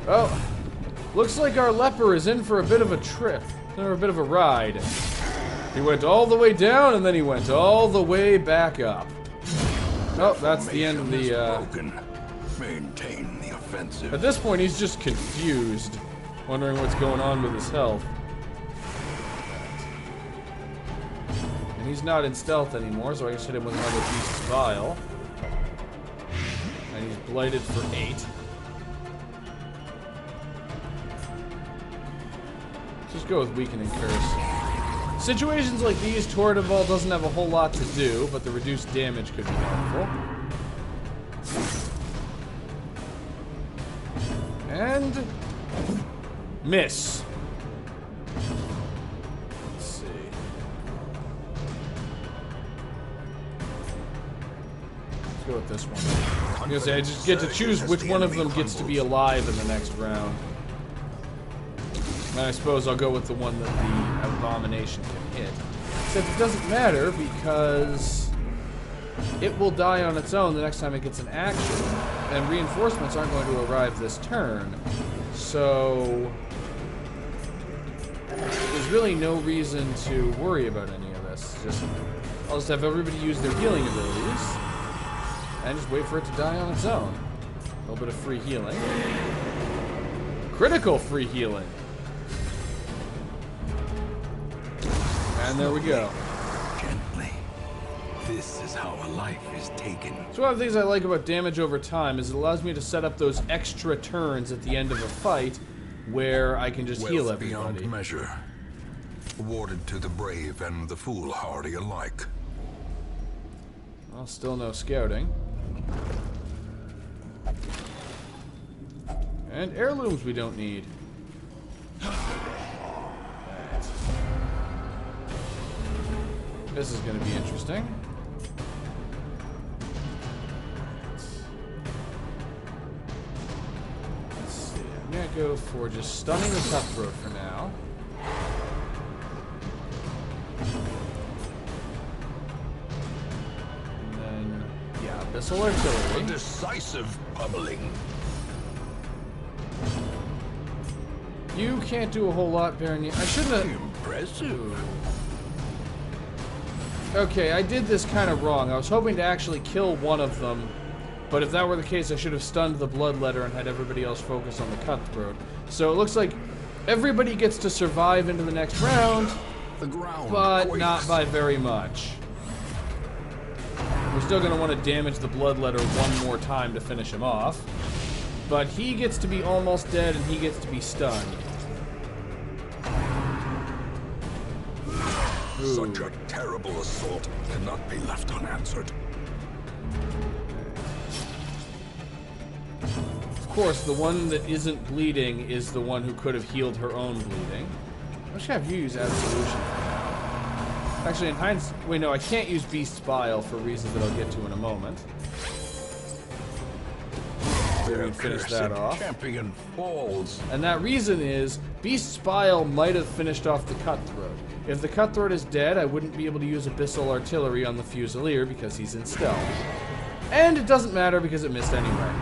Speaker 2: Well, looks like our leper is in for a bit of a trip, or a bit of a ride. He went all the way down, and then he went all the way back up. Oh, that's the end of the,
Speaker 1: broken. Maintain the offensive.
Speaker 2: At this point, he's just confused, wondering what's going on with his health. And he's not in stealth anymore, so I just hit him with another Beast's Vial. And he's blighted for 8. Let's just go with Weakening Curse. Situations like these, Tortival doesn't have a whole lot to do, but the reduced damage could be helpful. And... miss. Let's see. Let's go with this one. I'm gonna say I just get to choose which one of them gets to be alive in the next round. And I suppose I'll go with the one that the Abomination can hit. Except it doesn't matter because it will die on its own the next time it gets an action. And reinforcements aren't going to arrive this turn. So there's really no reason to worry about any of this. I'll just have everybody use their healing abilities and just wait for it to die on its own. A little bit of free healing. Critical free healing. And there we go.
Speaker 1: Gently. This is how a life is taken.
Speaker 2: So one of the things I like about damage over time is it allows me to set up those extra turns at the end of a fight where I can just heal
Speaker 1: Wealth
Speaker 2: everybody.
Speaker 1: beyond measure. Awarded to the brave and the foolhardy alike.
Speaker 2: Well, still no scouting. And heirlooms we don't need. Right. This is going to be interesting. Let's see. I'm going to go for just stunning the cutthroat for now. And then, yeah, Abyssal Artillery.
Speaker 1: A decisive pummeling.
Speaker 2: You can't do a whole lot, Baron. I shouldn't have...
Speaker 1: Impressive.
Speaker 2: Okay, I did this kind of wrong. I was hoping to actually kill one of them, but if that were the case, I should have stunned the Bloodletter and had everybody else focus on the Cutthroat. So it looks like everybody gets to survive into the next round,
Speaker 1: The ground
Speaker 2: but
Speaker 1: quakes.
Speaker 2: not by very much. We're still going to want to damage the Bloodletter one more time to finish him off, but he gets to be almost dead and he gets to be stunned.
Speaker 1: Such a terrible assault cannot be left unanswered.
Speaker 2: Of course, the one that isn't bleeding is the one who could have healed her own bleeding. I'm just gonna have you use Absolution for now. Actually, in hindsight... Wait, no, I can't use Beast's Bile for reasons that I'll get to in a moment. So we can finish that off.
Speaker 1: Champion falls.
Speaker 2: And that reason is, Beast's Bile might have finished off the Cutthroat. If the Cutthroat is dead, I wouldn't be able to use Abyssal Artillery on the Fusilier because he's in stealth. And it doesn't matter because it missed anyway.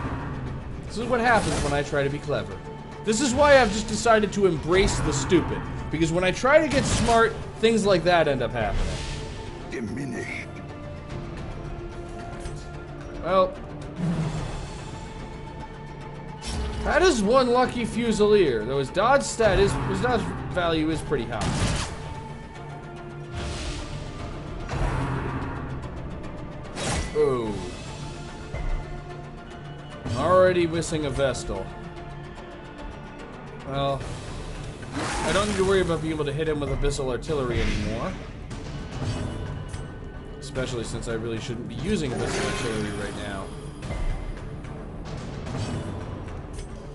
Speaker 2: This is what happens when I try to be clever. This is why I've just decided to embrace the stupid. Because when I try to get smart, things like that end up happening.
Speaker 1: Diminished.
Speaker 2: Well... that is one lucky Fusilier, though his dodge stat is... his dodge value is pretty high. Oh. Already missing a Vestal. Well, I don't need to worry about being able to hit him with Abyssal Artillery anymore. Especially since I really shouldn't be using Abyssal Artillery right now.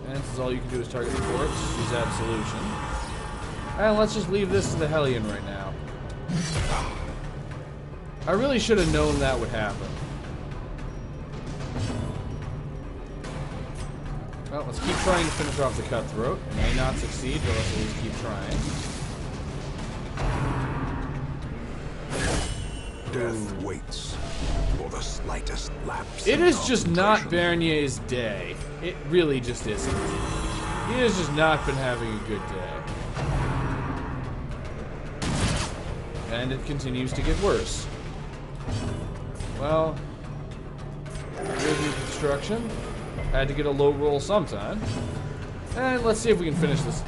Speaker 2: And since all you can do is target the corpse, use Absolution. And let's just leave this to the Hellion right now. I really should have known that would happen. Well, let's keep trying to finish off the Cutthroat. It may not succeed, but let's at least keep trying.
Speaker 1: Death waits for the slightest lapse.
Speaker 2: It
Speaker 1: in
Speaker 2: is just not
Speaker 1: concentration.
Speaker 2: Bernier's day. It really just isn't. He has just not been having a good day. And it continues to get worse. Well, here's new construction. Had to get a low roll sometime. And let's see if we can finish this.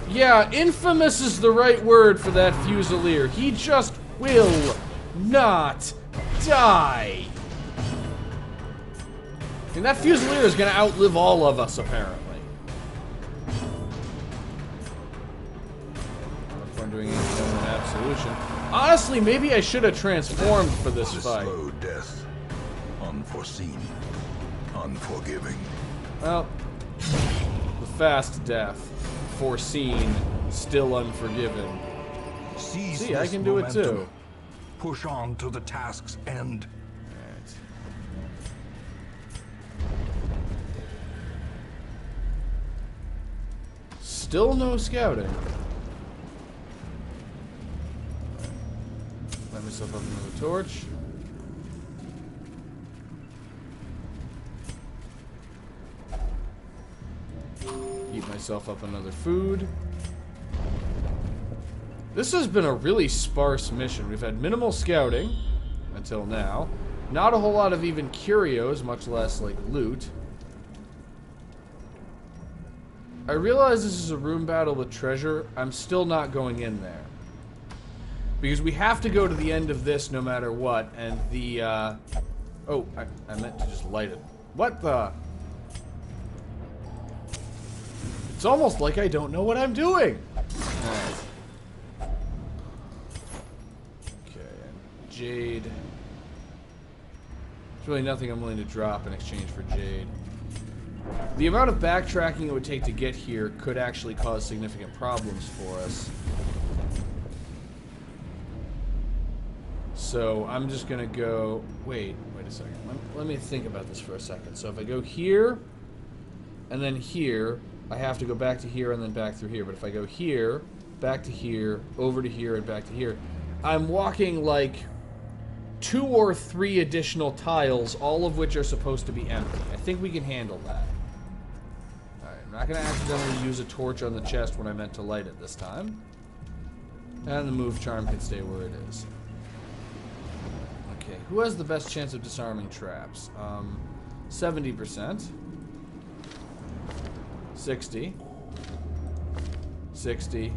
Speaker 2: Yeah, infamous is the right word for that Fusilier. He just will not die. And that Fusilier is going to outlive all of us, apparently. If I'm doing anything with Absolution. Honestly, maybe I should have transformed for this
Speaker 1: The
Speaker 2: fight.
Speaker 1: slow death. Unforeseen. Unforgiving.
Speaker 2: Well, the fast death. Foreseen. Still unforgiven.
Speaker 1: Seize
Speaker 2: See, I
Speaker 1: this
Speaker 2: can do it
Speaker 1: momentum.
Speaker 2: too.
Speaker 1: Push on to the task's end.
Speaker 2: Alright. Still no scouting. Light myself up another torch. Heat myself up another food. This has been a really sparse mission. We've had minimal scouting until now. Not a whole lot of even curios, much less like loot. I realize this is a room battle with treasure. I'm still not going in there. Because we have to go to the end of this no matter what, and the, Oh, I meant to just light it. What the? It's almost like I don't know what I'm doing! Alright. Okay, and Jade. There's really nothing I'm willing to drop in exchange for Jade. The amount of backtracking it would take to get here could actually cause significant problems for us. So I'm just gonna go... Wait a second. Let me think about this for a second. So if I go here, and then here, I have to go back to here and then back through here. But if I go here, back to here, over to here, and back to here, I'm walking like 2 or 3 additional tiles, all of which are supposed to be empty. I think we can handle that. Alright, I'm not gonna accidentally use a torch on the chest when I meant to light it this time. And the move charm can stay where it is. Okay, who has the best chance of disarming traps? 70%. 60. 60.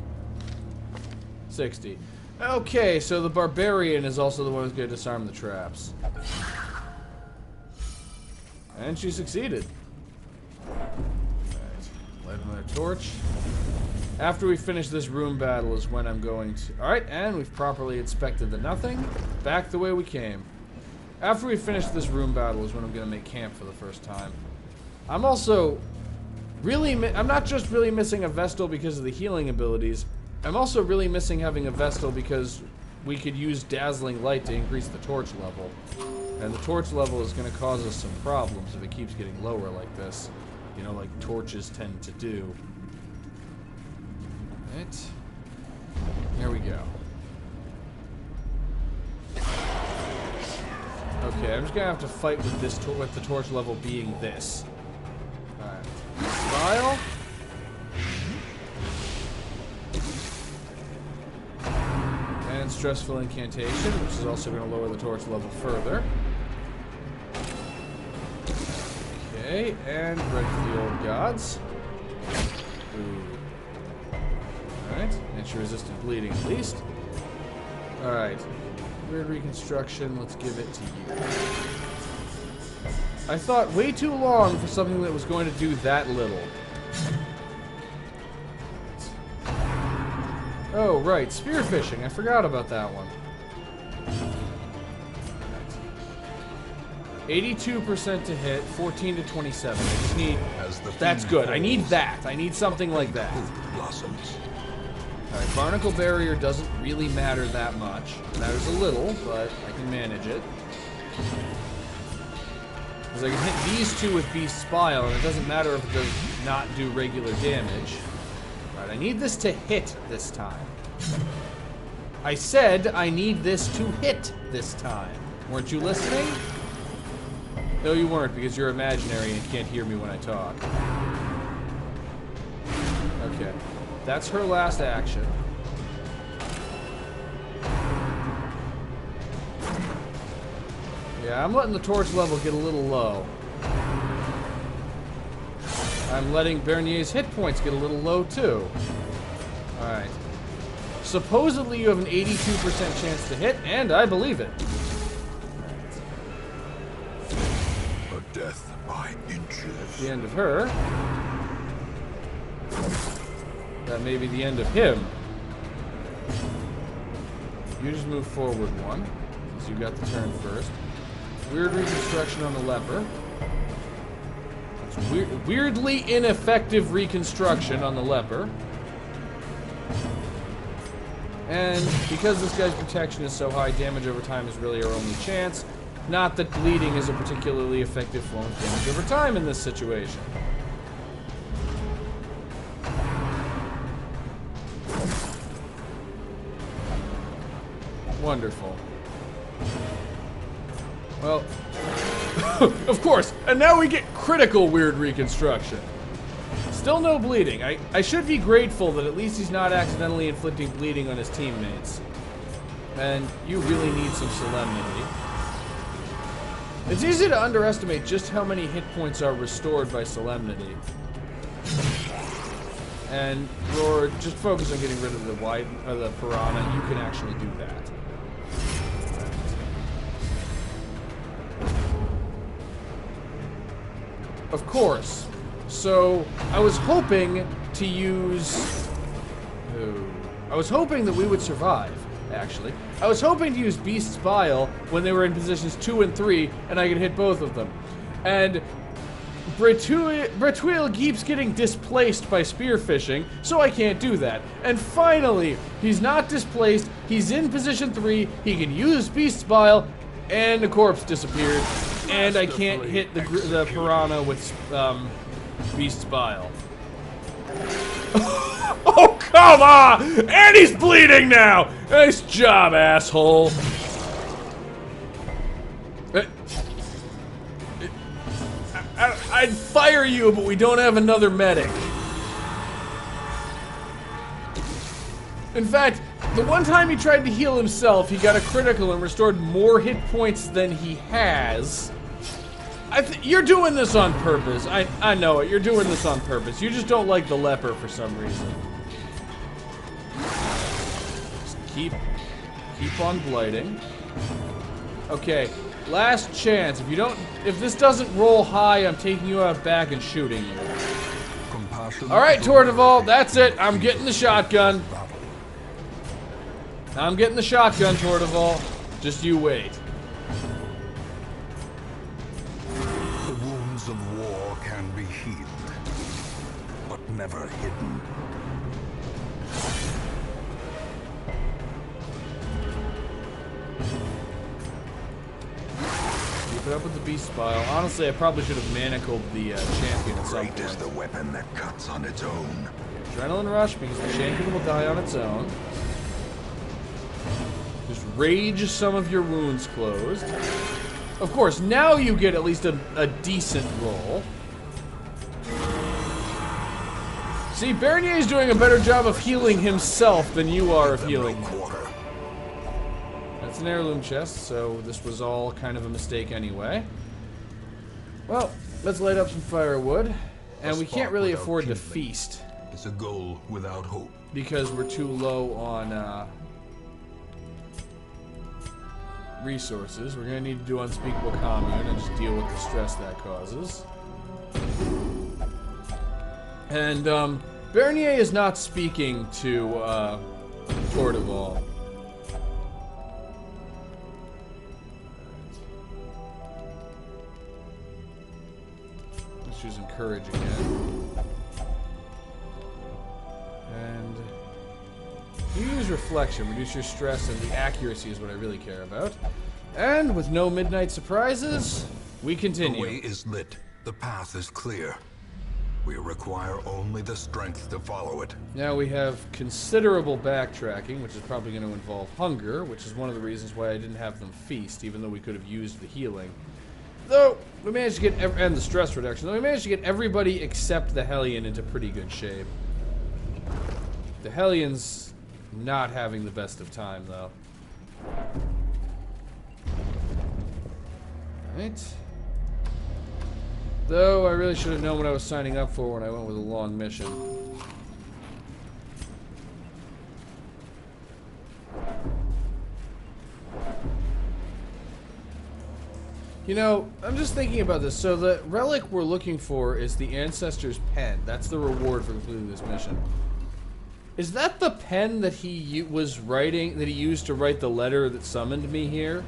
Speaker 2: 60. Okay, so the barbarian is also the one who's going to disarm the traps. And she succeeded. Alright, light another torch. After we finish this room battle is when I'm going to... Alright, and we've properly inspected the nothing. Back the way we came. After we finish this room battle is when I'm going to make camp for the first time. I'm also really... I'm not just really missing a Vestal because of the healing abilities. I'm also really missing having a Vestal because we could use Dazzling Light to increase the torch level. And the torch level is going to cause us some problems if it keeps getting lower like this. You know, like torches tend to do. Right. Here we go. Okay, I'm just gonna have to fight with this with the torch level being this. Alright. Smile. And stressful incantation, which is also gonna lower the torch level further. Okay, and ready for the old gods. Ooh. Alright, and she resisted bleeding at least. Alright. Weird reconstruction, let's give it to you. I thought way too long for something that was going to do that little. Oh, right, spearfishing. I forgot about that one. 82% to hit, 14 to 27. I just need... That's good. I need that. I need something like that.
Speaker 1: Blossoms.
Speaker 2: Alright, Barnacle Barrier doesn't really matter that much. It matters a little, but I can manage it. Because I can hit these two with Beast Spile, and it doesn't matter if it does not do regular damage. Alright, I need this to hit this time. I said I need this to hit this time. Weren't you listening? No, you weren't, because you're imaginary and can't hear me when I talk. Okay. That's her last action. Yeah, I'm letting the torch level get a little low. I'm letting Bernier's hit points get a little low, too. Alright. Supposedly you have an 82% chance to hit, and I believe it.
Speaker 1: A death by inches.
Speaker 2: That's the end of her. That may be the end of him. You just move forward one, because you got the turn first. Weird reconstruction on the leper. That's weirdly ineffective reconstruction on the leper. And because this guy's protection is so high, damage over time is really our only chance. Not that bleeding is a particularly effective form of damage over time in this situation. Wonderful. Well, of course, and now we get critical weird reconstruction. Still no bleeding. I should be grateful that at least he's not accidentally inflicting bleeding on his teammates. And you really need some solemnity. It's easy to underestimate just how many hit points are restored by solemnity. And Roar, just focus on getting rid of the piranha. You can actually do that. Of course. So I was hoping to use. I was hoping that we would survive. Actually, I was hoping to use Beast's Bile when they were in positions 2 and 3, and I could hit both of them. And Bretweel keeps getting displaced by spearfishing, so I can't do that. And finally, he's not displaced, he's in position 3, he can use Beast's Bile, and the corpse disappeared. And I can't hit the piranha with Beast's Bile. Oh, come on! And he's bleeding now! Nice job, asshole! I'd fire you, but we don't have another medic. In fact, the one time he tried to heal himself, he got a critical and restored more hit points than he has. You're doing this on purpose. I know it. You're doing this on purpose. You just don't like the leper for some reason. Just keep on blighting. Okay. Last chance. If this doesn't roll high, I'm taking you out back and shooting you. Alright, Tortival, that's it. I'm getting the shotgun. I'm getting the shotgun, Tortival. Just you wait.
Speaker 1: The wounds of war can be healed, but never hidden.
Speaker 2: Keep it up with the Beast Bile. Honestly, I probably should have manacled the champion at some point.
Speaker 1: Great is the weapon that cuts on its own.
Speaker 2: Adrenaline Rush means the champion will die on its own. Just rage some of your wounds closed. Of course, now you get at least a decent roll. See, Bernier is doing a better job of healing himself than you are of healing him. That's an heirloom chest, so this was all kind of a mistake anyway. Well, let's light up some firewood. And we can't really afford to feast.
Speaker 1: It's a goal without hope.
Speaker 2: Because we're too low on resources. We're going to need to do Unspeakable Commune and just deal with the stress that causes. And Bernier is not speaking to Tortival. Let's use Encourage again. And you use Reflection, reduce your stress, and the accuracy is what I really care about. And with no midnight surprises, we continue.
Speaker 1: The way is lit. The path is clear. We require only the strength to follow it.
Speaker 2: Now we have considerable backtracking, which is probably going to involve hunger, which is one of the reasons why I didn't have them feast, even though we could have used the healing. Though, we managed to get, and the stress reduction, though we managed to get everybody except the Hellion into pretty good shape. The Hellion's not having the best of time, though. Alright. Though, I really should have known what I was signing up for when I went with a long mission. You know, I'm just thinking about this. So the relic we're looking for is the Ancestor's pen. That's the reward for completing this mission. Is that the pen that he was writing, that he used to write the letter that summoned me here?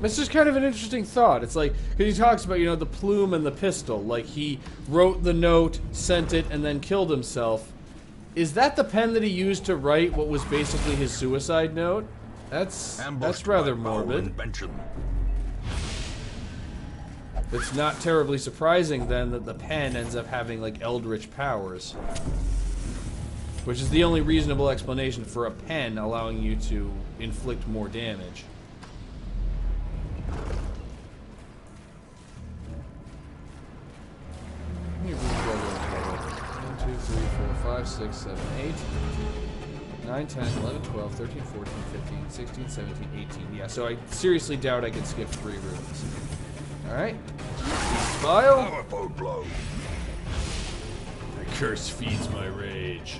Speaker 2: It's just kind of an interesting thought. It's like, because he talks about, you know, the plume and the pistol. Like, he wrote the note, sent it, and then killed himself. Is that the pen that he used to write what was basically his suicide note? That's rather morbid. It's not terribly surprising, then, that the pen ends up having, like, eldritch powers. Which is the only reasonable explanation for a pen allowing you to inflict more damage. Let me read 1, 2, 3, 4, 5, 6, 7, 8, 9, 10, 11, 12, 13, 14, 15, 16, 17, 18. Yeah, so I seriously doubt I could skip 3 rooms. Alright. File. curse feeds my rage.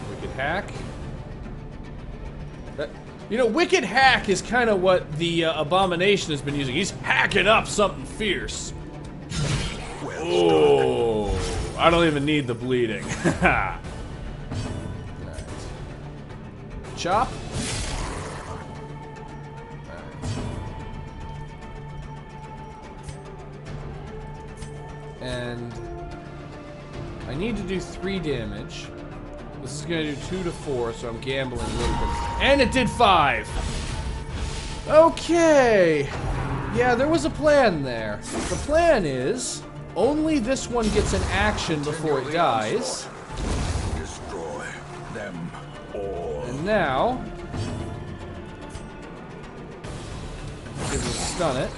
Speaker 2: Wicked hack. You know, wicked hack is kind of what the Abomination has been using. He's hacking up something fierce. Oh, I don't even need the bleeding. Right. Chop. And I need to do 3 damage. This is going to do 2 to 4, so I'm gambling a little bit. And it did 5! Okay! Yeah, there was a plan there. The plan is, only this one gets an action before it dies.
Speaker 1: Destroy them all.
Speaker 2: And now... Give it a stun it.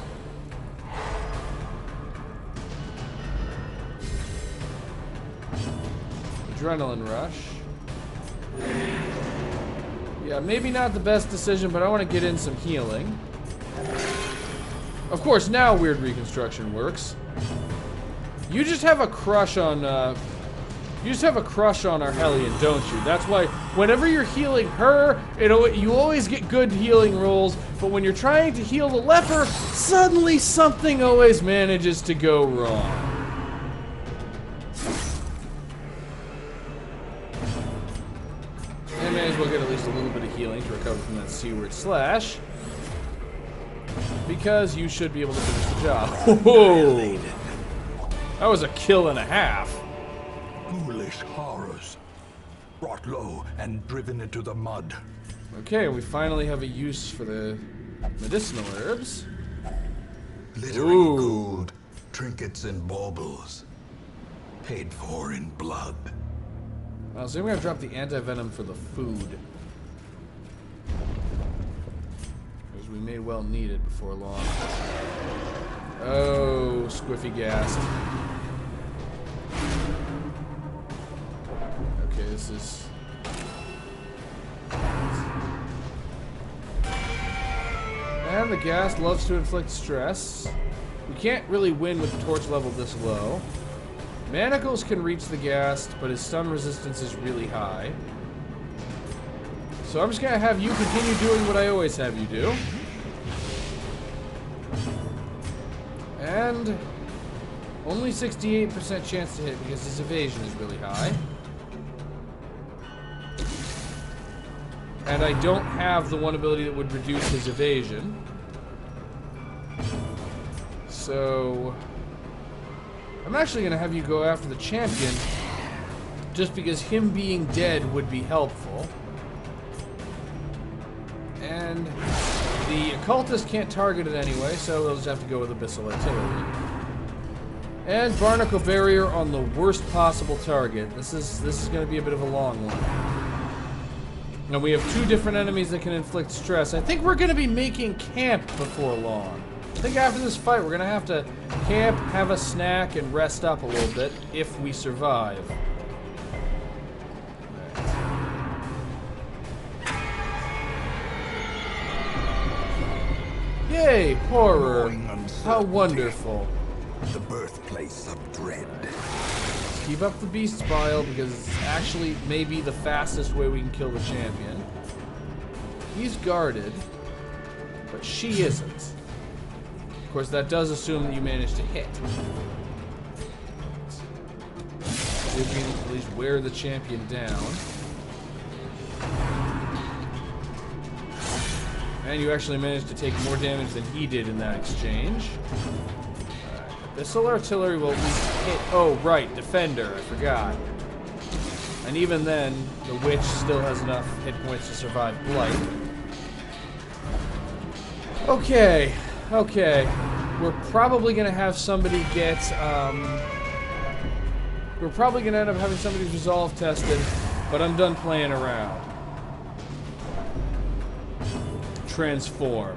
Speaker 2: Adrenaline rush. Yeah, maybe not the best decision, but I want to get in some healing. Of course, now weird reconstruction works. You just have a crush on, our Hellion, don't you? That's why whenever you're healing her, you always get good healing rolls, but when you're trying to heal the leper, suddenly something always manages to go wrong. And may as well get at least a little bit of healing to recover from that seaward slash. Because you should be able to finish the job. Whoa! That was a kill and a half.
Speaker 1: Foolish horrors. Brought low and driven into the mud.
Speaker 2: Okay, we finally have a use for the medicinal herbs.
Speaker 1: Glittering gold, trinkets and baubles. Paid for in blood.
Speaker 2: So I'm gonna drop the anti-venom for the food. Because we may well need it before long. Oh, squiffy gas. Okay, this is... And the gas loves to inflict stress. We can't really win with the torch level this low. Manacles can reach the ghast, but his stun resistance is really high. So I'm just gonna have you continue doing what I always have you do. And only 68% chance to hit because his evasion is really high. And I don't have the one ability that would reduce his evasion. So I'm actually going to have you go after the champion, just because him being dead would be helpful. And the occultist can't target it anyway, so they'll just have to go with Abyssal Artillery. And Barnacle Barrier on the worst possible target. This is going to be a bit of a long one. Now we have 2 different enemies that can inflict stress. I think we're going to be making camp before long. I think after this fight, we're going to have to camp, have a snack, and rest up a little bit if we survive. Yay, horror. How wonderful.
Speaker 1: The birthplace of dread.
Speaker 2: Keep up the beast's bile because it's actually maybe the fastest way we can kill the champion. He's guarded, but she isn't. Of course, that does assume that you manage to hit. See if we can at least wear the champion down. And you actually managed to take more damage than he did in that exchange. Abyssal Artillery will at least hit... Oh, right, Defender, I forgot. And even then, the Witch still has enough hit points to survive Blight. Okay. Okay, we're probably going to have somebody get, we're probably going to end up having somebody's resolve tested, but I'm done playing around. Transform.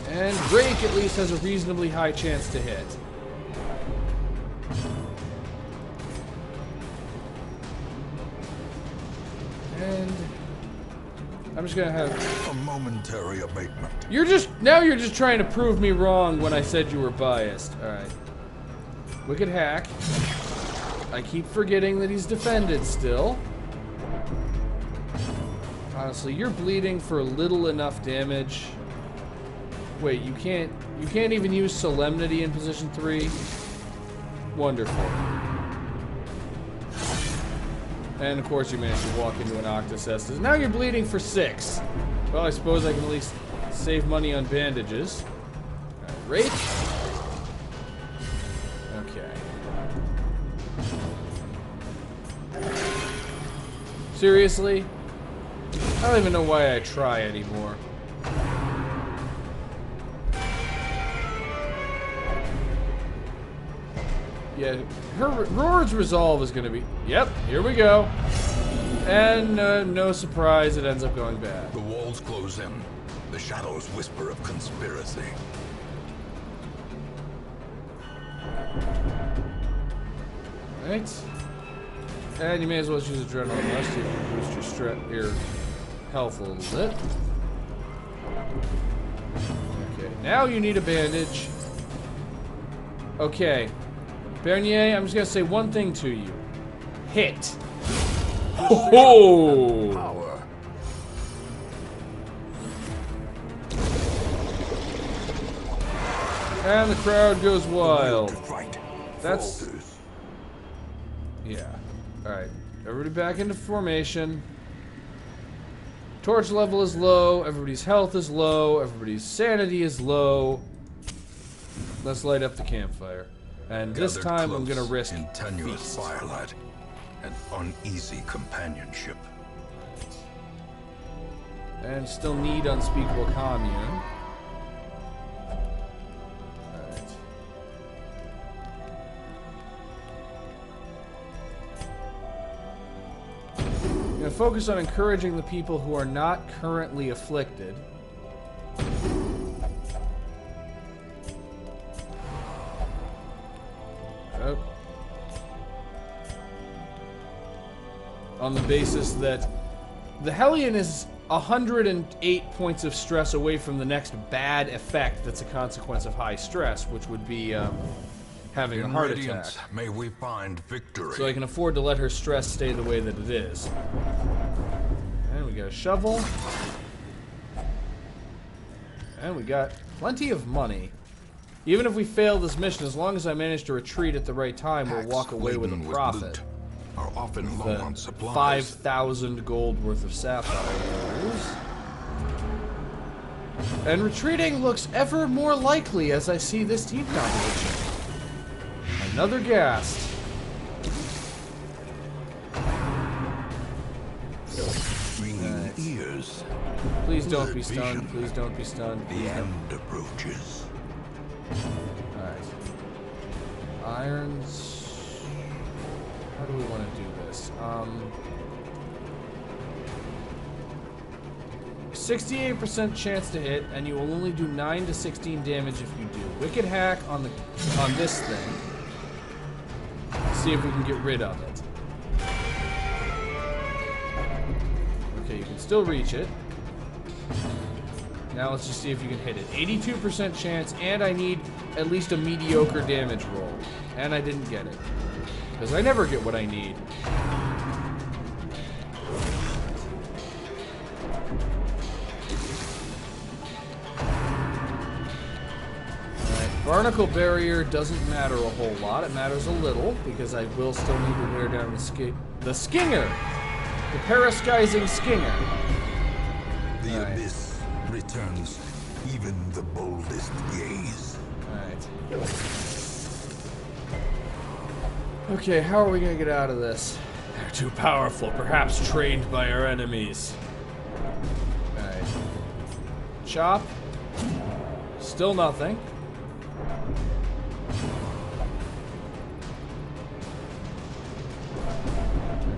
Speaker 2: And Drake at least has a reasonably high chance to hit. And I'm just gonna have
Speaker 1: a momentary abatement.
Speaker 2: You're just trying to prove me wrong when I said you were biased. Alright. Wicked hack. I keep forgetting that he's defended still. Honestly, you're bleeding for little enough damage. Wait, you can't even use Solemnity in position 3? Wonderful. And of course you managed to walk into an Ancestor. Now you're bleeding for 6. Well, I suppose I can at least save money on bandages. Alright, Rape. Okay. Seriously? I don't even know why I try anymore. Yeah, Roar's resolve is gonna be... Yep, here we go. And no surprise, it ends up going bad.
Speaker 1: The walls close in. The shadows whisper of conspiracy.
Speaker 2: Right. And you may as well use Adrenaline Rush to boost your health a little bit. Okay, now you need a bandage. Okay. Bernier, I'm just gonna say one thing to you. Hit. Oh!
Speaker 1: Power.
Speaker 2: And the crowd goes wild. That's... Yeah. Alright. Everybody back into formation. Torch level is low. Everybody's health is low. Everybody's sanity is low. Let's light up the campfire. And this time I'm gonna risk
Speaker 1: in tenuous firelight and uneasy companionship.
Speaker 2: And still need unspeakable commune. Alright. I'm gonna focus on encouraging the people who are not currently afflicted. Oh. On the basis that the Hellion is 108 points of stress away from the next bad effect that's a consequence of high stress, which would be having a heart attack.
Speaker 1: May we find victory.
Speaker 2: So I can afford to let her stress stay the way that it is. And we got a shovel. And we got plenty of money. Even if we fail this mission, as long as I manage to retreat at the right time, we'll walk away with a profit.
Speaker 1: Are often low on supplies.
Speaker 2: 5,000 gold worth of sapphires. And retreating looks ever more likely as I see this team composition. Another ghast.
Speaker 1: Ringing ears.
Speaker 2: Please don't be stunned. Please don't be stunned.
Speaker 1: The end approaches.
Speaker 2: Alright. Irons. How do we want to do this? 68% chance to hit, and you will only do 9 to 16 damage if you do. Wicked hack on this thing. See if we can get rid of it. Okay, you can still reach it. Now let's just see if you can hit it. 82% chance, and I need at least a mediocre damage roll. And I didn't get it. Because I never get what I need. Alright, Barnacle Barrier doesn't matter a whole lot. It matters a little, because I will still need to wear down the Skinger! The Paraskizing Skinger.
Speaker 1: The abyss returns even the boldest gaze.
Speaker 2: Alright. Okay, how are we gonna get out of this? They're too powerful, perhaps trained by our enemies. Alright. Chop. Still nothing.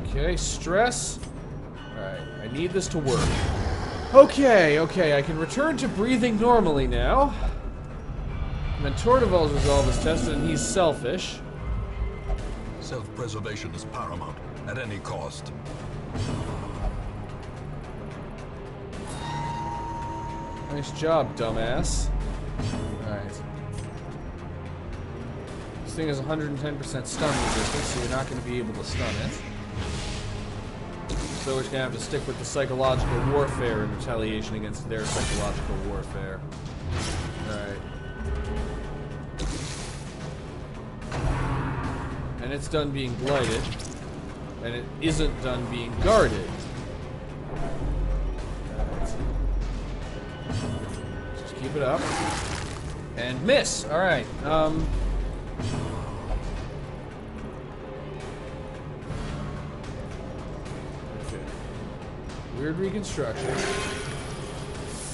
Speaker 2: Okay, stress. Alright, I need this to work. Okay, I can return to breathing normally now. And then Tordeval's resolve is tested, and he's selfish.
Speaker 1: Self-preservation is paramount, at any cost.
Speaker 2: Nice job, dumbass. Alright. This thing has 110% stun resistance, so you're not going to be able to stun it. So we're just going to have to stick with the psychological warfare in retaliation against their psychological warfare. Alright. And it's done being blighted. And it isn't done being guarded. Alright. Just keep it up. And miss! Alright, Okay. Weird reconstruction.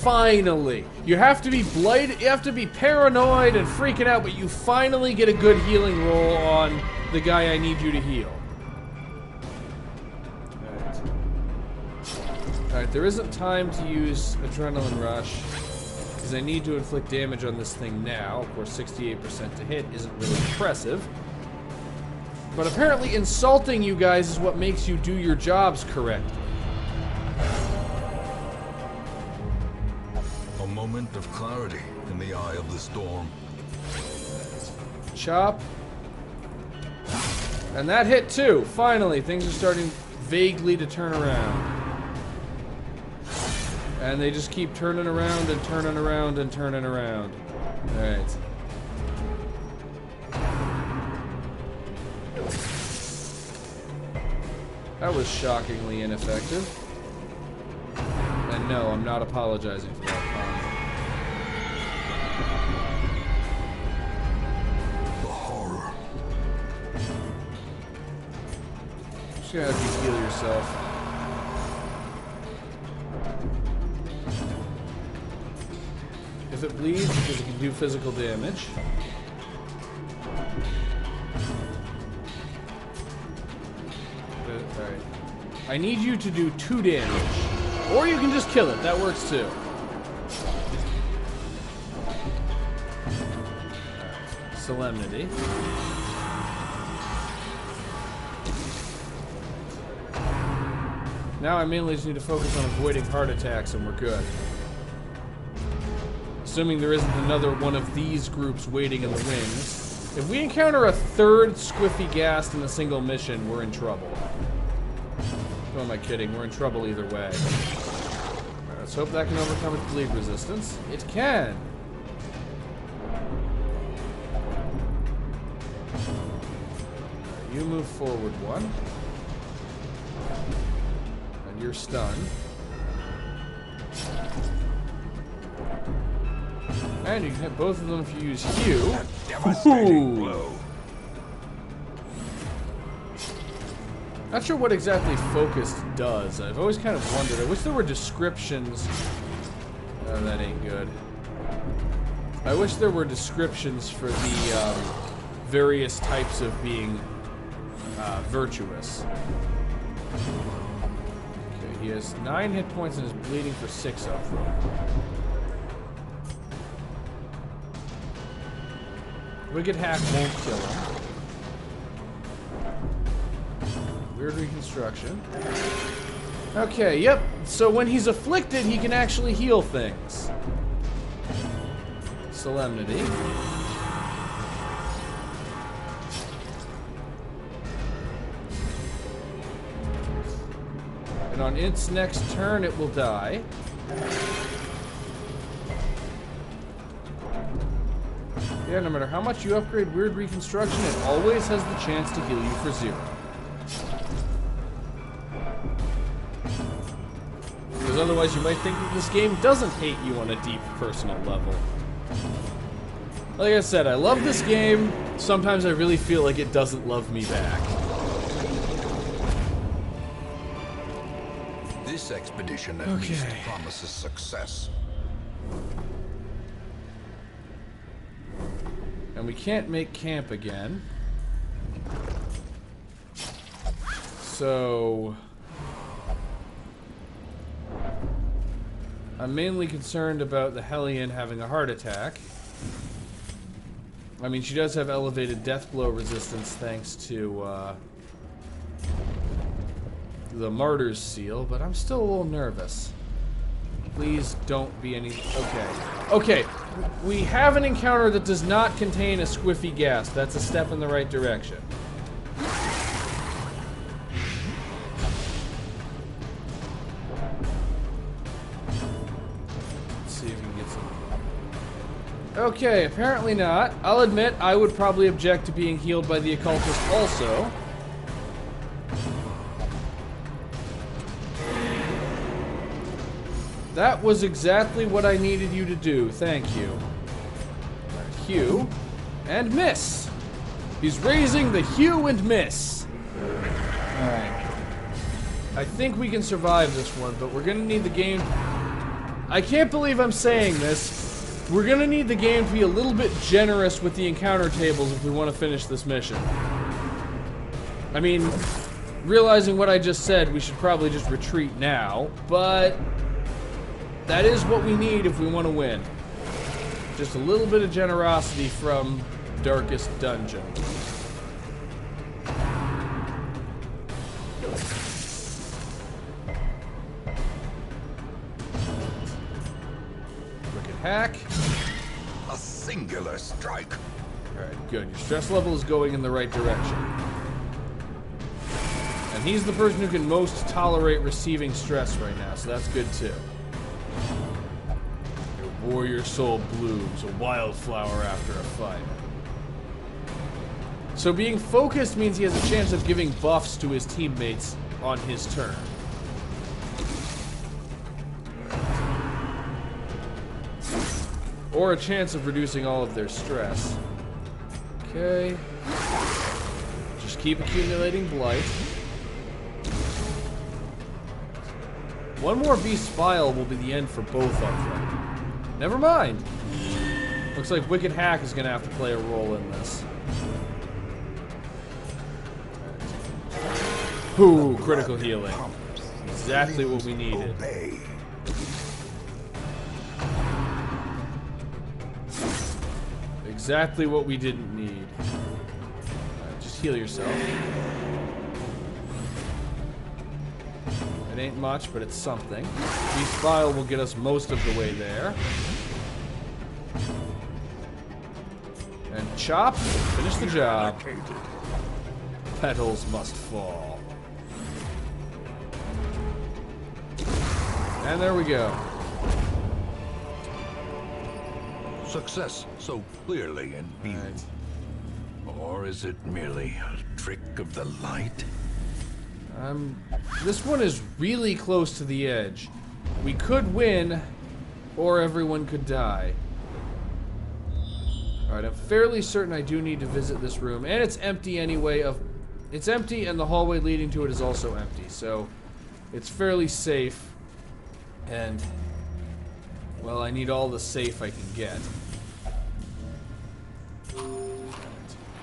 Speaker 2: Finally! You have to be blighted, you have to be paranoid and freaking out, but you finally get a good healing roll on the guy I need you to heal. Alright, there isn't time to use Adrenaline Rush, because I need to inflict damage on this thing now. Of course, 68% to hit isn't really impressive. But apparently insulting you guys is what makes you do your jobs correctly.
Speaker 1: A moment of clarity in the eye of the storm.
Speaker 2: Chop. And that hit too. Finally, things are starting vaguely to turn around. And they just keep turning around and turning around and turning around. Alright. That was shockingly ineffective. And no, I'm not apologizing for that comment.
Speaker 1: The horror.
Speaker 2: Just gonna have you heal yourself. If it bleeds, because it can do physical damage. Alright. I need you to do 2 damage. Or you can just kill it. That works too. Right. Solemnity. Now I mainly just need to focus on avoiding heart attacks and we're good. Assuming there isn't another one of these groups waiting in the wings. If we encounter a 3rd Squiffy Ghast in a single mission, we're in trouble. Who am I kidding? We're in trouble either way. Right, let's hope that can overcome its bleed resistance. It can! Right, you move forward 1. And you're stunned. And you can hit both of them if you use Hue.
Speaker 1: Devastating blow.
Speaker 2: Not sure what exactly Focused does. I've always kind of wondered. I wish there were descriptions. Oh, that ain't good. I wish there were descriptions for the various types of being virtuous. Okay, he has 9 hit points and is bleeding for 6 of them. Wicked Hack won't kill him. Weird reconstruction. Okay, yep. So when he's afflicted, he can actually heal things. Solemnity. And on its next turn, it will die. Yeah, no matter how much you upgrade Weird Reconstruction, it always has the chance to heal you for 0. Because otherwise you might think that this game doesn't hate you on a deep personal level. Like I said, I love this game. Sometimes I really feel like it doesn't love me back.
Speaker 1: This expedition at least promises success.
Speaker 2: And we can't make camp again. So I'm mainly concerned about the Hellion having a heart attack. I mean, she does have elevated death blow resistance thanks to the Martyr's Seal, but I'm still a little nervous. Please don't be any... Okay. Okay. We have an encounter that does not contain a squiffy gas. That's a step in the right direction. Let's see if we can get some... Okay, apparently not. I'll admit, I would probably object to being healed by the occultist also. That was exactly what I needed you to do. Thank you. Right, hue. And miss. He's raising the hue and miss. Alright. I think we can survive this one, but we're gonna need the game... I can't believe I'm saying this. We're gonna need the game to be a little bit generous with the encounter tables if we want to finish this mission. I mean, realizing what I just said, we should probably just retreat now, but... that is what we need if we want to win. Just a little bit of generosity from Darkest Dungeon. Wicked hack.
Speaker 1: A singular strike.
Speaker 2: Alright, good. Your stress level is going in the right direction. And he's the person who can most tolerate receiving stress right now, so that's good too. Warrior soul blooms, a wildflower after a fight. So being focused means he has a chance of giving buffs to his teammates on his turn. Or a chance of reducing all of their stress. Okay. Just keep accumulating blight. One more beast spile will be the end for both of them. Never mind. Looks like Wicked Hack is going to have to play a role in this. Ooh, critical healing. Exactly what we needed. Exactly what we didn't need. Right, just heal yourself. It ain't much, but it's something. Beast File will get us most of the way there. And chop, finish the job. Petals must fall. And there we go.
Speaker 1: Success so clearly in view.
Speaker 2: Right.
Speaker 1: Or is it merely a trick of the light?
Speaker 2: This one is really close to the edge. We could win, or everyone could die. Alright, I'm fairly certain I do need to visit this room, and it's empty anyway. It's empty, and the hallway leading to it is also empty, so it's fairly safe. And, well, I need all the safe I can get. Right,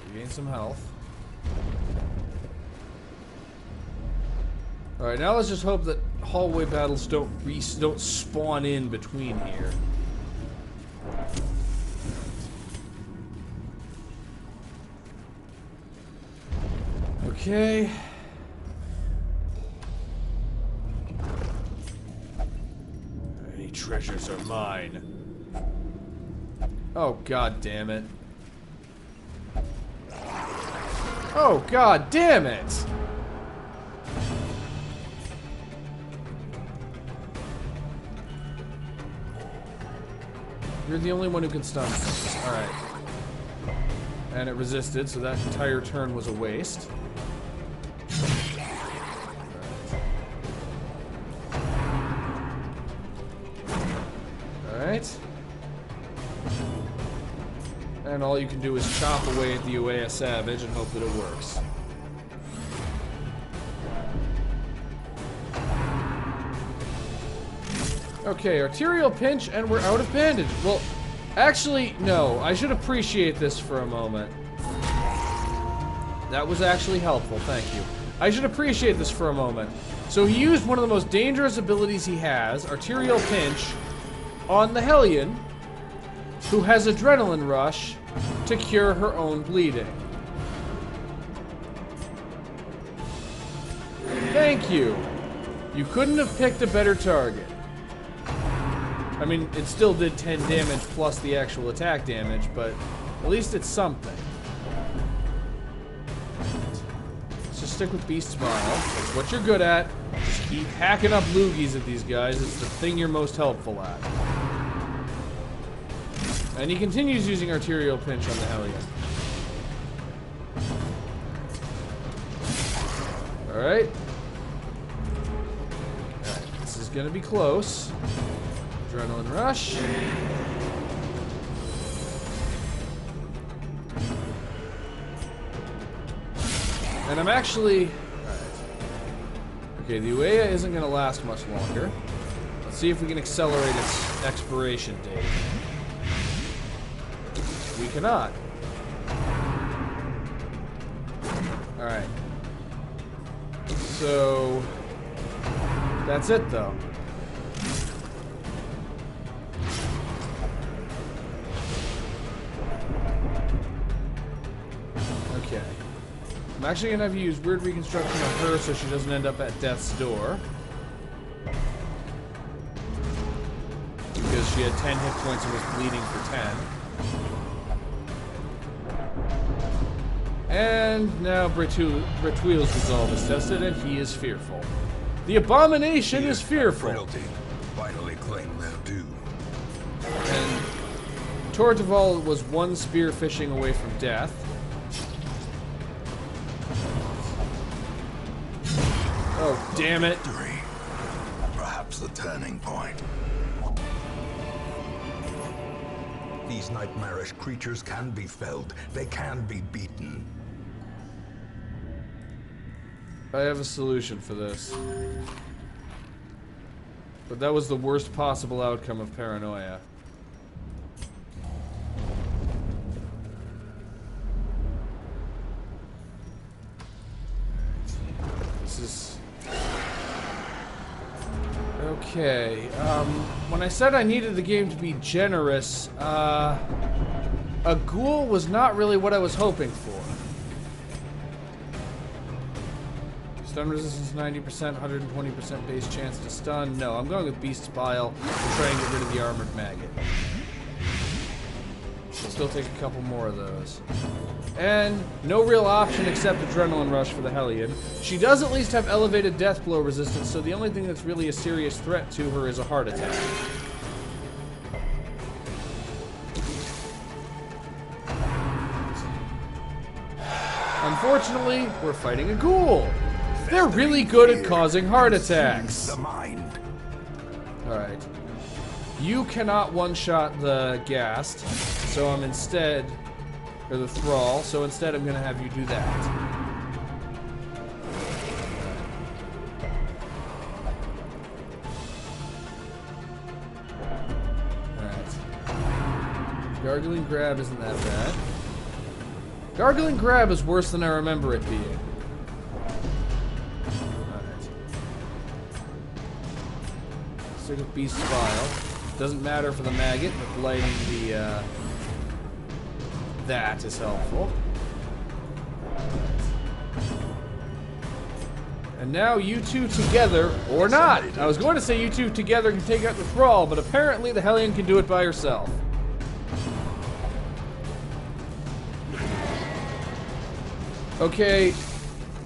Speaker 2: regain some health. Alright, now let's just hope that hallway battles don't spawn in between here. Okay. Any treasures are mine. Oh, god damn it. Oh, god damn it! You're the only one who can stun things. Alright. And it resisted, so that entire turn was a waste. Alright. And all you can do is chop away at the Uea Savage and hope that it works. Okay, arterial pinch, and we're out of bandage. Well, actually, no. I should appreciate this for a moment. That was actually helpful, thank you. I should appreciate this for a moment. So he used one of the most dangerous abilities he has, arterial pinch, on the Hellion, who has adrenaline rush, to cure her own bleeding. Thank you. You couldn't have picked a better target. I mean, it still did 10 damage plus the actual attack damage, but at least it's something. Let's just stick with Beast Smile. That's what you're good at. Just keep hacking up loogies at these guys. It's the thing you're most helpful at. And he continues using Arterial Pinch on the Hellion. Alright. Alright, this is gonna be close. Adrenaline Rush. And I'm actually... Alright. Okay, the Uea isn't gonna last much longer. Let's see if we can accelerate its expiration date. We cannot. Alright. So... That's it, though. Okay. I'm actually gonna have you use Weird Reconstruction on her so she doesn't end up at death's door. Because she had 10 hit points and was bleeding for 10. And now Britwheel's resolve is tested, and he is fearful. The abomination is fearful.
Speaker 1: Frailty finally claim their due.
Speaker 2: And Tortival was one spear fishing away from death. Oh, damn it.
Speaker 1: Victory. Perhaps the turning point. These nightmarish creatures can be felled. They can be beaten.
Speaker 2: I have a solution for this. But that was the worst possible outcome of paranoia. This is... Okay, when I said I needed the game to be generous, a ghoul was not really what I was hoping for. Stun resistance 90%, 120% base chance to stun. No, I'm going with Beast's Bile to try and get rid of the Armored Maggot. We'll still take a couple more of those. And no real option except Adrenaline Rush for the Hellion. She does at least have elevated death blow resistance, so the only thing that's really a serious threat to her is a heart attack. Unfortunately, we're fighting a ghoul. They're really good at causing heart attacks. Alright. You cannot one-shot the Ghast, so I'm instead... Or the Thrall, so instead I'm gonna have you do that. Alright. Gargling Grab isn't that bad. Gargling Grab is worse than I remember it being. Stick with Beast's Bile. Doesn't matter for the maggot, but blighting the, that is helpful. And now you two together, or not. I was going to say you two together can take out the Thrall, but apparently the Hellion can do it by herself. Okay,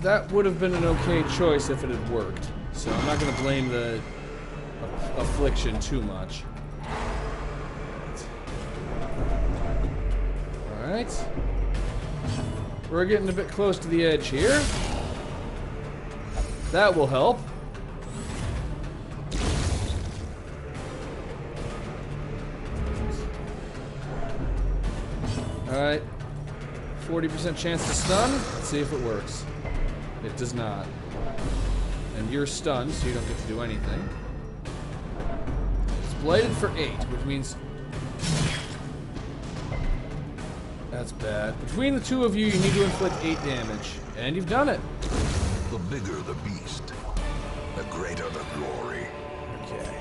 Speaker 2: that would have been an okay choice if it had worked. So I'm not going to blame the affliction too much. Alright. We're getting a bit close to the edge here. That will help. Alright. 40% chance to stun. Let's see if it works. It does not. And you're stunned, so you don't get to do anything. It's blighted for 8, which means... That's bad. Between the two of you, you need to inflict 8 damage. And you've done it.
Speaker 1: The bigger the beast, the greater the glory.
Speaker 2: Okay.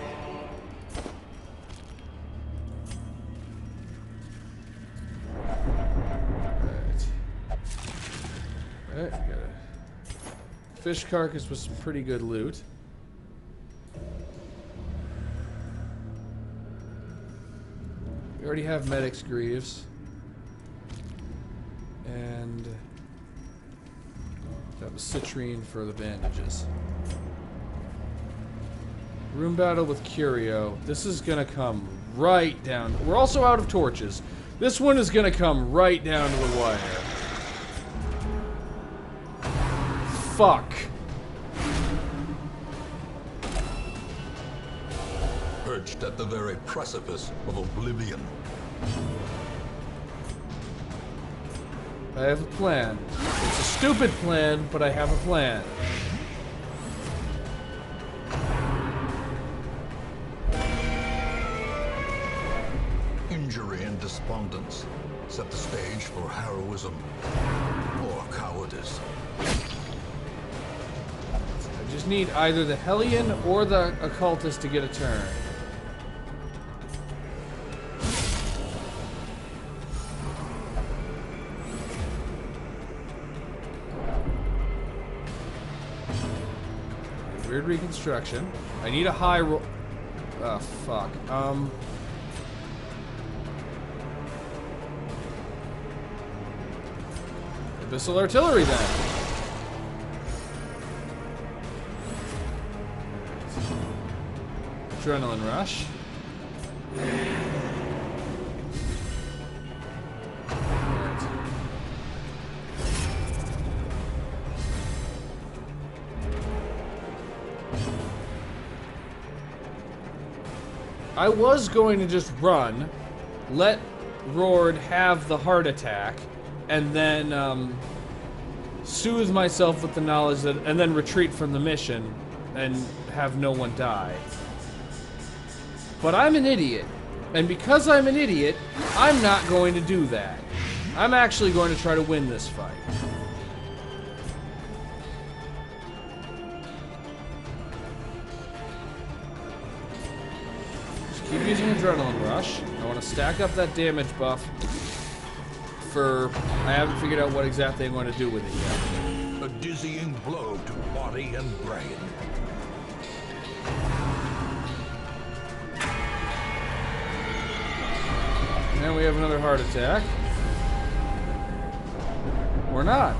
Speaker 2: Alright, got a fish carcass with some pretty good loot. We already have Medic's Greaves. And that was Citrine for the bandages. Room battle with Curio. This is gonna come right down. We're also out of torches. This one is gonna come right down to the wire. Fuck.
Speaker 1: Perched at the very precipice of oblivion.
Speaker 2: I have a plan. It's a stupid plan, but I have a plan.
Speaker 1: Injury and despondence set the stage for heroism or cowardice.
Speaker 2: I just need either the Hellion or the Occultist to get a turn. Weird reconstruction. I need a high roll. Oh, fuck. Abyssal Artillery, then. Adrenaline Rush. I was going to just run, let Rord have the heart attack, and then soothe myself with the knowledge that, and then retreat from the mission and have no one die. But I'm an idiot, and because I'm an idiot, I'm not going to do that. I'm actually going to try to win this fight. Keep using Adrenaline Rush. I want to stack up that damage buff for... I haven't figured out what exactly I'm going to do with it yet.
Speaker 1: A dizzying blow to body and brain.
Speaker 2: And we have another heart attack. Or not.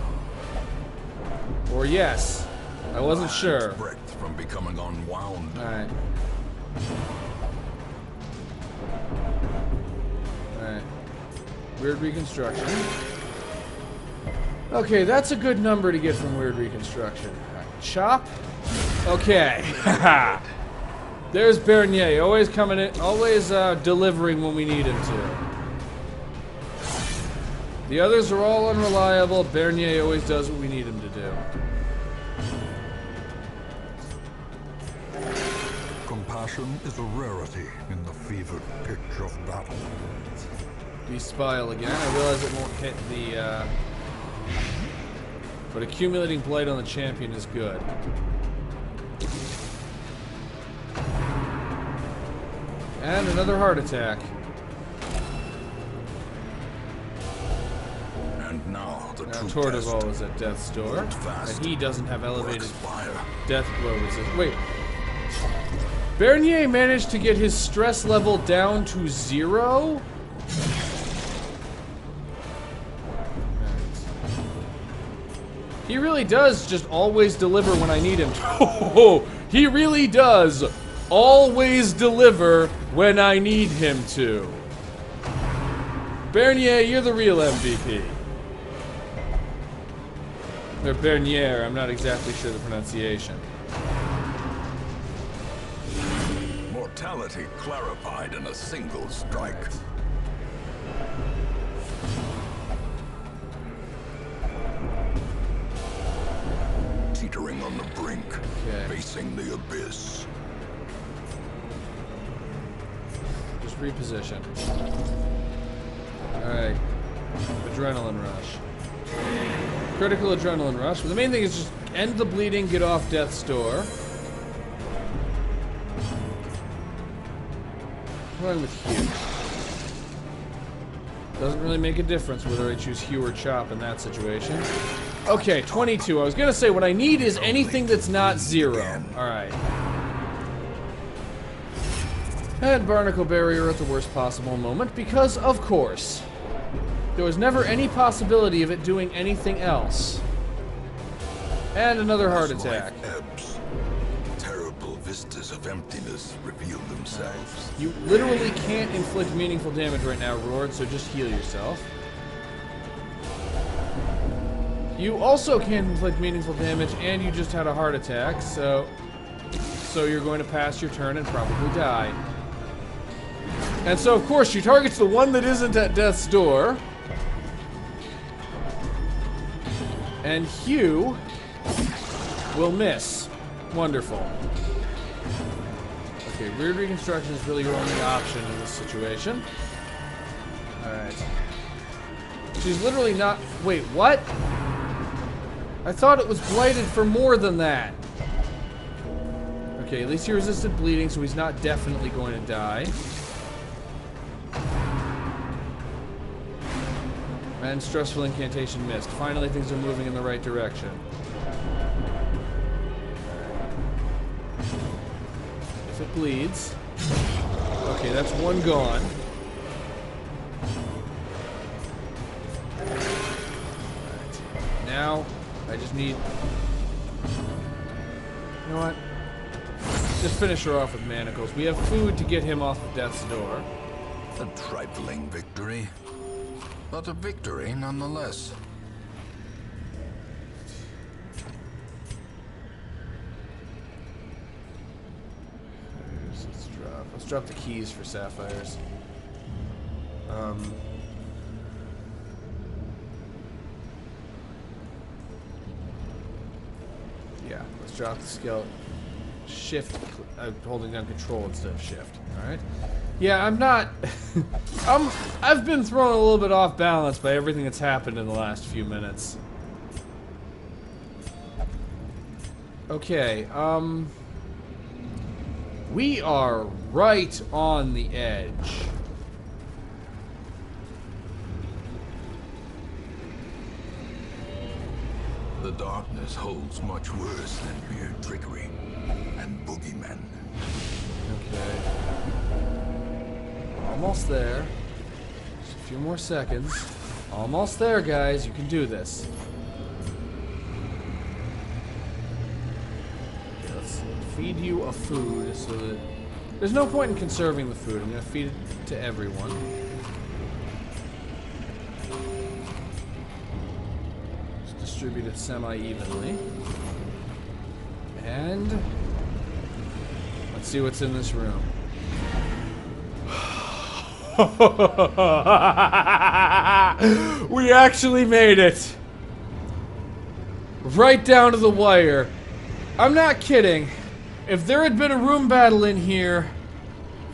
Speaker 2: Or yes. I wasn't sure.
Speaker 1: Breath from becoming unwound.
Speaker 2: Alright. Alright. Weird reconstruction. Okay, that's a good number to get from weird reconstruction. Right. Chop. Okay. Haha. There's Bernier, always coming in, always delivering when we need him to. The others are all unreliable. Bernier always does what we need him to do.
Speaker 1: Compassion is a rarity in the fevered pitch of battle.
Speaker 2: Beast Spile again. I realize it won't hit the, but accumulating blight on the champion is good. And another heart attack.
Speaker 1: And now the true
Speaker 2: Tortival
Speaker 1: test.
Speaker 2: is at death's door,
Speaker 1: Fast.
Speaker 2: and he doesn't have elevated
Speaker 1: Fire.
Speaker 2: death blow resistance. Wait. Bernier managed to get his stress level down to 0? He really does just always deliver when I need him to. Oh, he really does always deliver when I need him to. Bernier, you're the real MVP. Or Bernier, I'm not exactly sure the pronunciation.
Speaker 1: Mortality clarified in a single strike. Teetering on the brink, facing the abyss.
Speaker 2: Just reposition. Alright. Adrenaline rush. Critical adrenaline rush. But the main thing is just end the bleeding, get off death's door. I'm going with Hugh. Doesn't really make a difference whether I choose Hugh or Chop in that situation. Okay, 22. I was gonna say what I need is anything that's not 0. Alright. And Barnacle Barrier at the worst possible moment, because, of course, there was never any possibility of it doing anything else. And another heart
Speaker 1: As
Speaker 2: attack.
Speaker 1: life ebbs, terrible vistas of emptiness reveal themselves.
Speaker 2: You literally can't inflict meaningful damage right now, Roard, so just heal yourself. You also can't inflict meaningful damage, and you just had a heart attack, so you're going to pass your turn and probably die. And so, of course, she targets the one that isn't at death's door. And Hugh will miss. Wonderful. Okay, weird reconstruction is really your only option in this situation. Alright. She's literally not... Wait, what? I thought it was blighted for more than that. Okay, at least he resisted bleeding, so he's not definitely going to die. And stressful incantation missed. Finally, things are moving in the right direction. If it bleeds... Okay, that's one gone. Alright. Now, I just need... You know what? Just finish her off with manacles. We have food to get him off of death's door.
Speaker 1: A trifling victory, but a victory nonetheless.
Speaker 2: Let's drop the keys for sapphires. Yeah, let's drop the skeleton. Shift, holding down control instead of shift. Alright. Yeah, I'm not... I've been thrown a little bit off balance by everything that's happened in the last few minutes. Okay, we are right on the edge.
Speaker 1: The darkness holds much worse than mere trickery and boogeymen.
Speaker 2: Okay. Almost there. Just a few more seconds. Almost there, guys. You can do this. Okay, let's feed you a food so that... There's no point in conserving the food. I'm going to feed it to everyone. Just distribute it semi-evenly. And... let's see what's in this room. We actually made it. Right down to the wire. I'm not kidding. If there had been a room battle in here,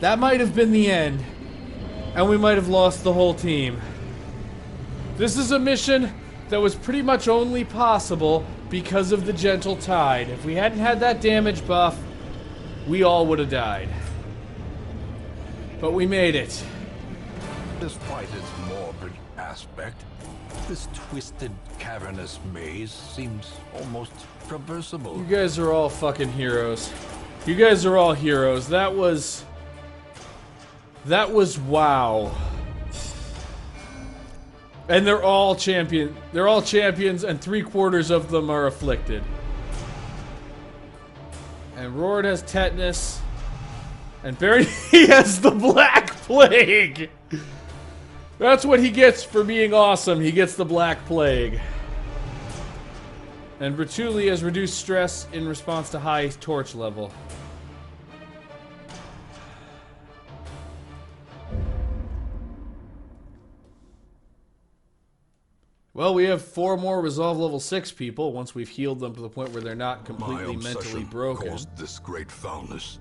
Speaker 2: that might have been the end. And we might have lost the whole team. This is a mission that was pretty much only possible because of the gentle tide. If we hadn't had that damage buff, we all would have died. But we made it.
Speaker 1: Despite its morbid aspect, this twisted, cavernous maze seems almost traversable.
Speaker 2: You guys are all fucking heroes. You guys are all heroes. That was wow. And they're all champions, and 3/4 of them are afflicted. And Roard has tetanus. And Barry, he has the Black Plague! That's what he gets for being awesome. He gets the Black Plague. And Bertulli has reduced stress in response to high torch level. Well, we have 4 more Resolve level 6 people once we've healed them to the point where they're not completely mentally broken.
Speaker 1: Caused this great foulness,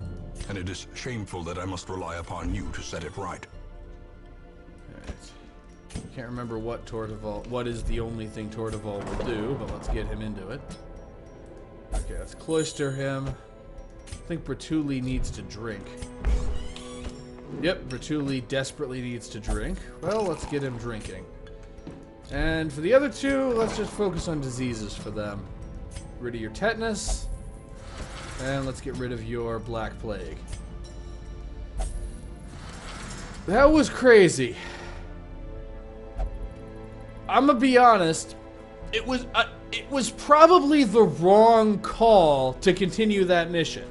Speaker 1: and it is shameful that I must rely upon you to set it right.
Speaker 2: Alright. Can't remember what Tortival, what is the only thing Tortival will do, but let's get him into it. Okay, let's cloister him. I think Bertulli needs to drink. Yep, Bertulli desperately needs to drink. Well, let's get him drinking. And for the other 2, let's just focus on diseases for them. Rid of your tetanus. And let's get rid of your Black Plague. That was crazy. I'm gonna be honest. It was probably the wrong call to continue that mission.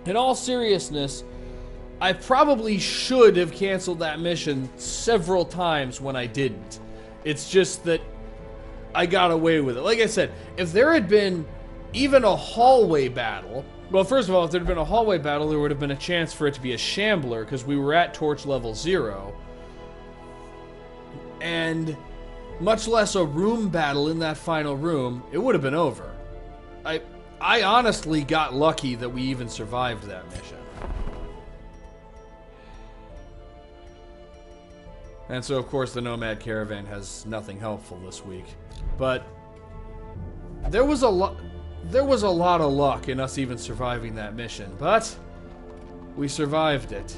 Speaker 2: In all seriousness, I probably should have canceled that mission several times when I didn't. It's just that I got away with it. Like I said, if there had been even a hallway battle... Well, first of all, if there had been a hallway battle, there would have been a chance for it to be a shambler, because we were at torch level 0. And much less a room battle in that final room, it would have been over. I honestly got lucky that we even survived that mission. And so, of course, the Nomad Caravan has nothing helpful this week. But there was a lot of luck in us even surviving that mission, but we survived it.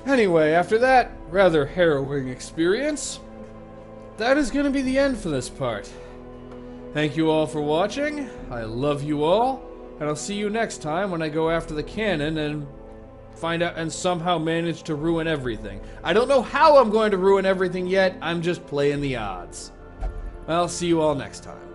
Speaker 2: Anyway, after that rather harrowing experience, that is going to be the end for this part. Thank you all for watching. I love you all, and I'll see you next time when I go after the cannon and find out and somehow manage to ruin everything. I don't know how I'm going to ruin everything yet. I'm just playing the odds. I'll see you all next time.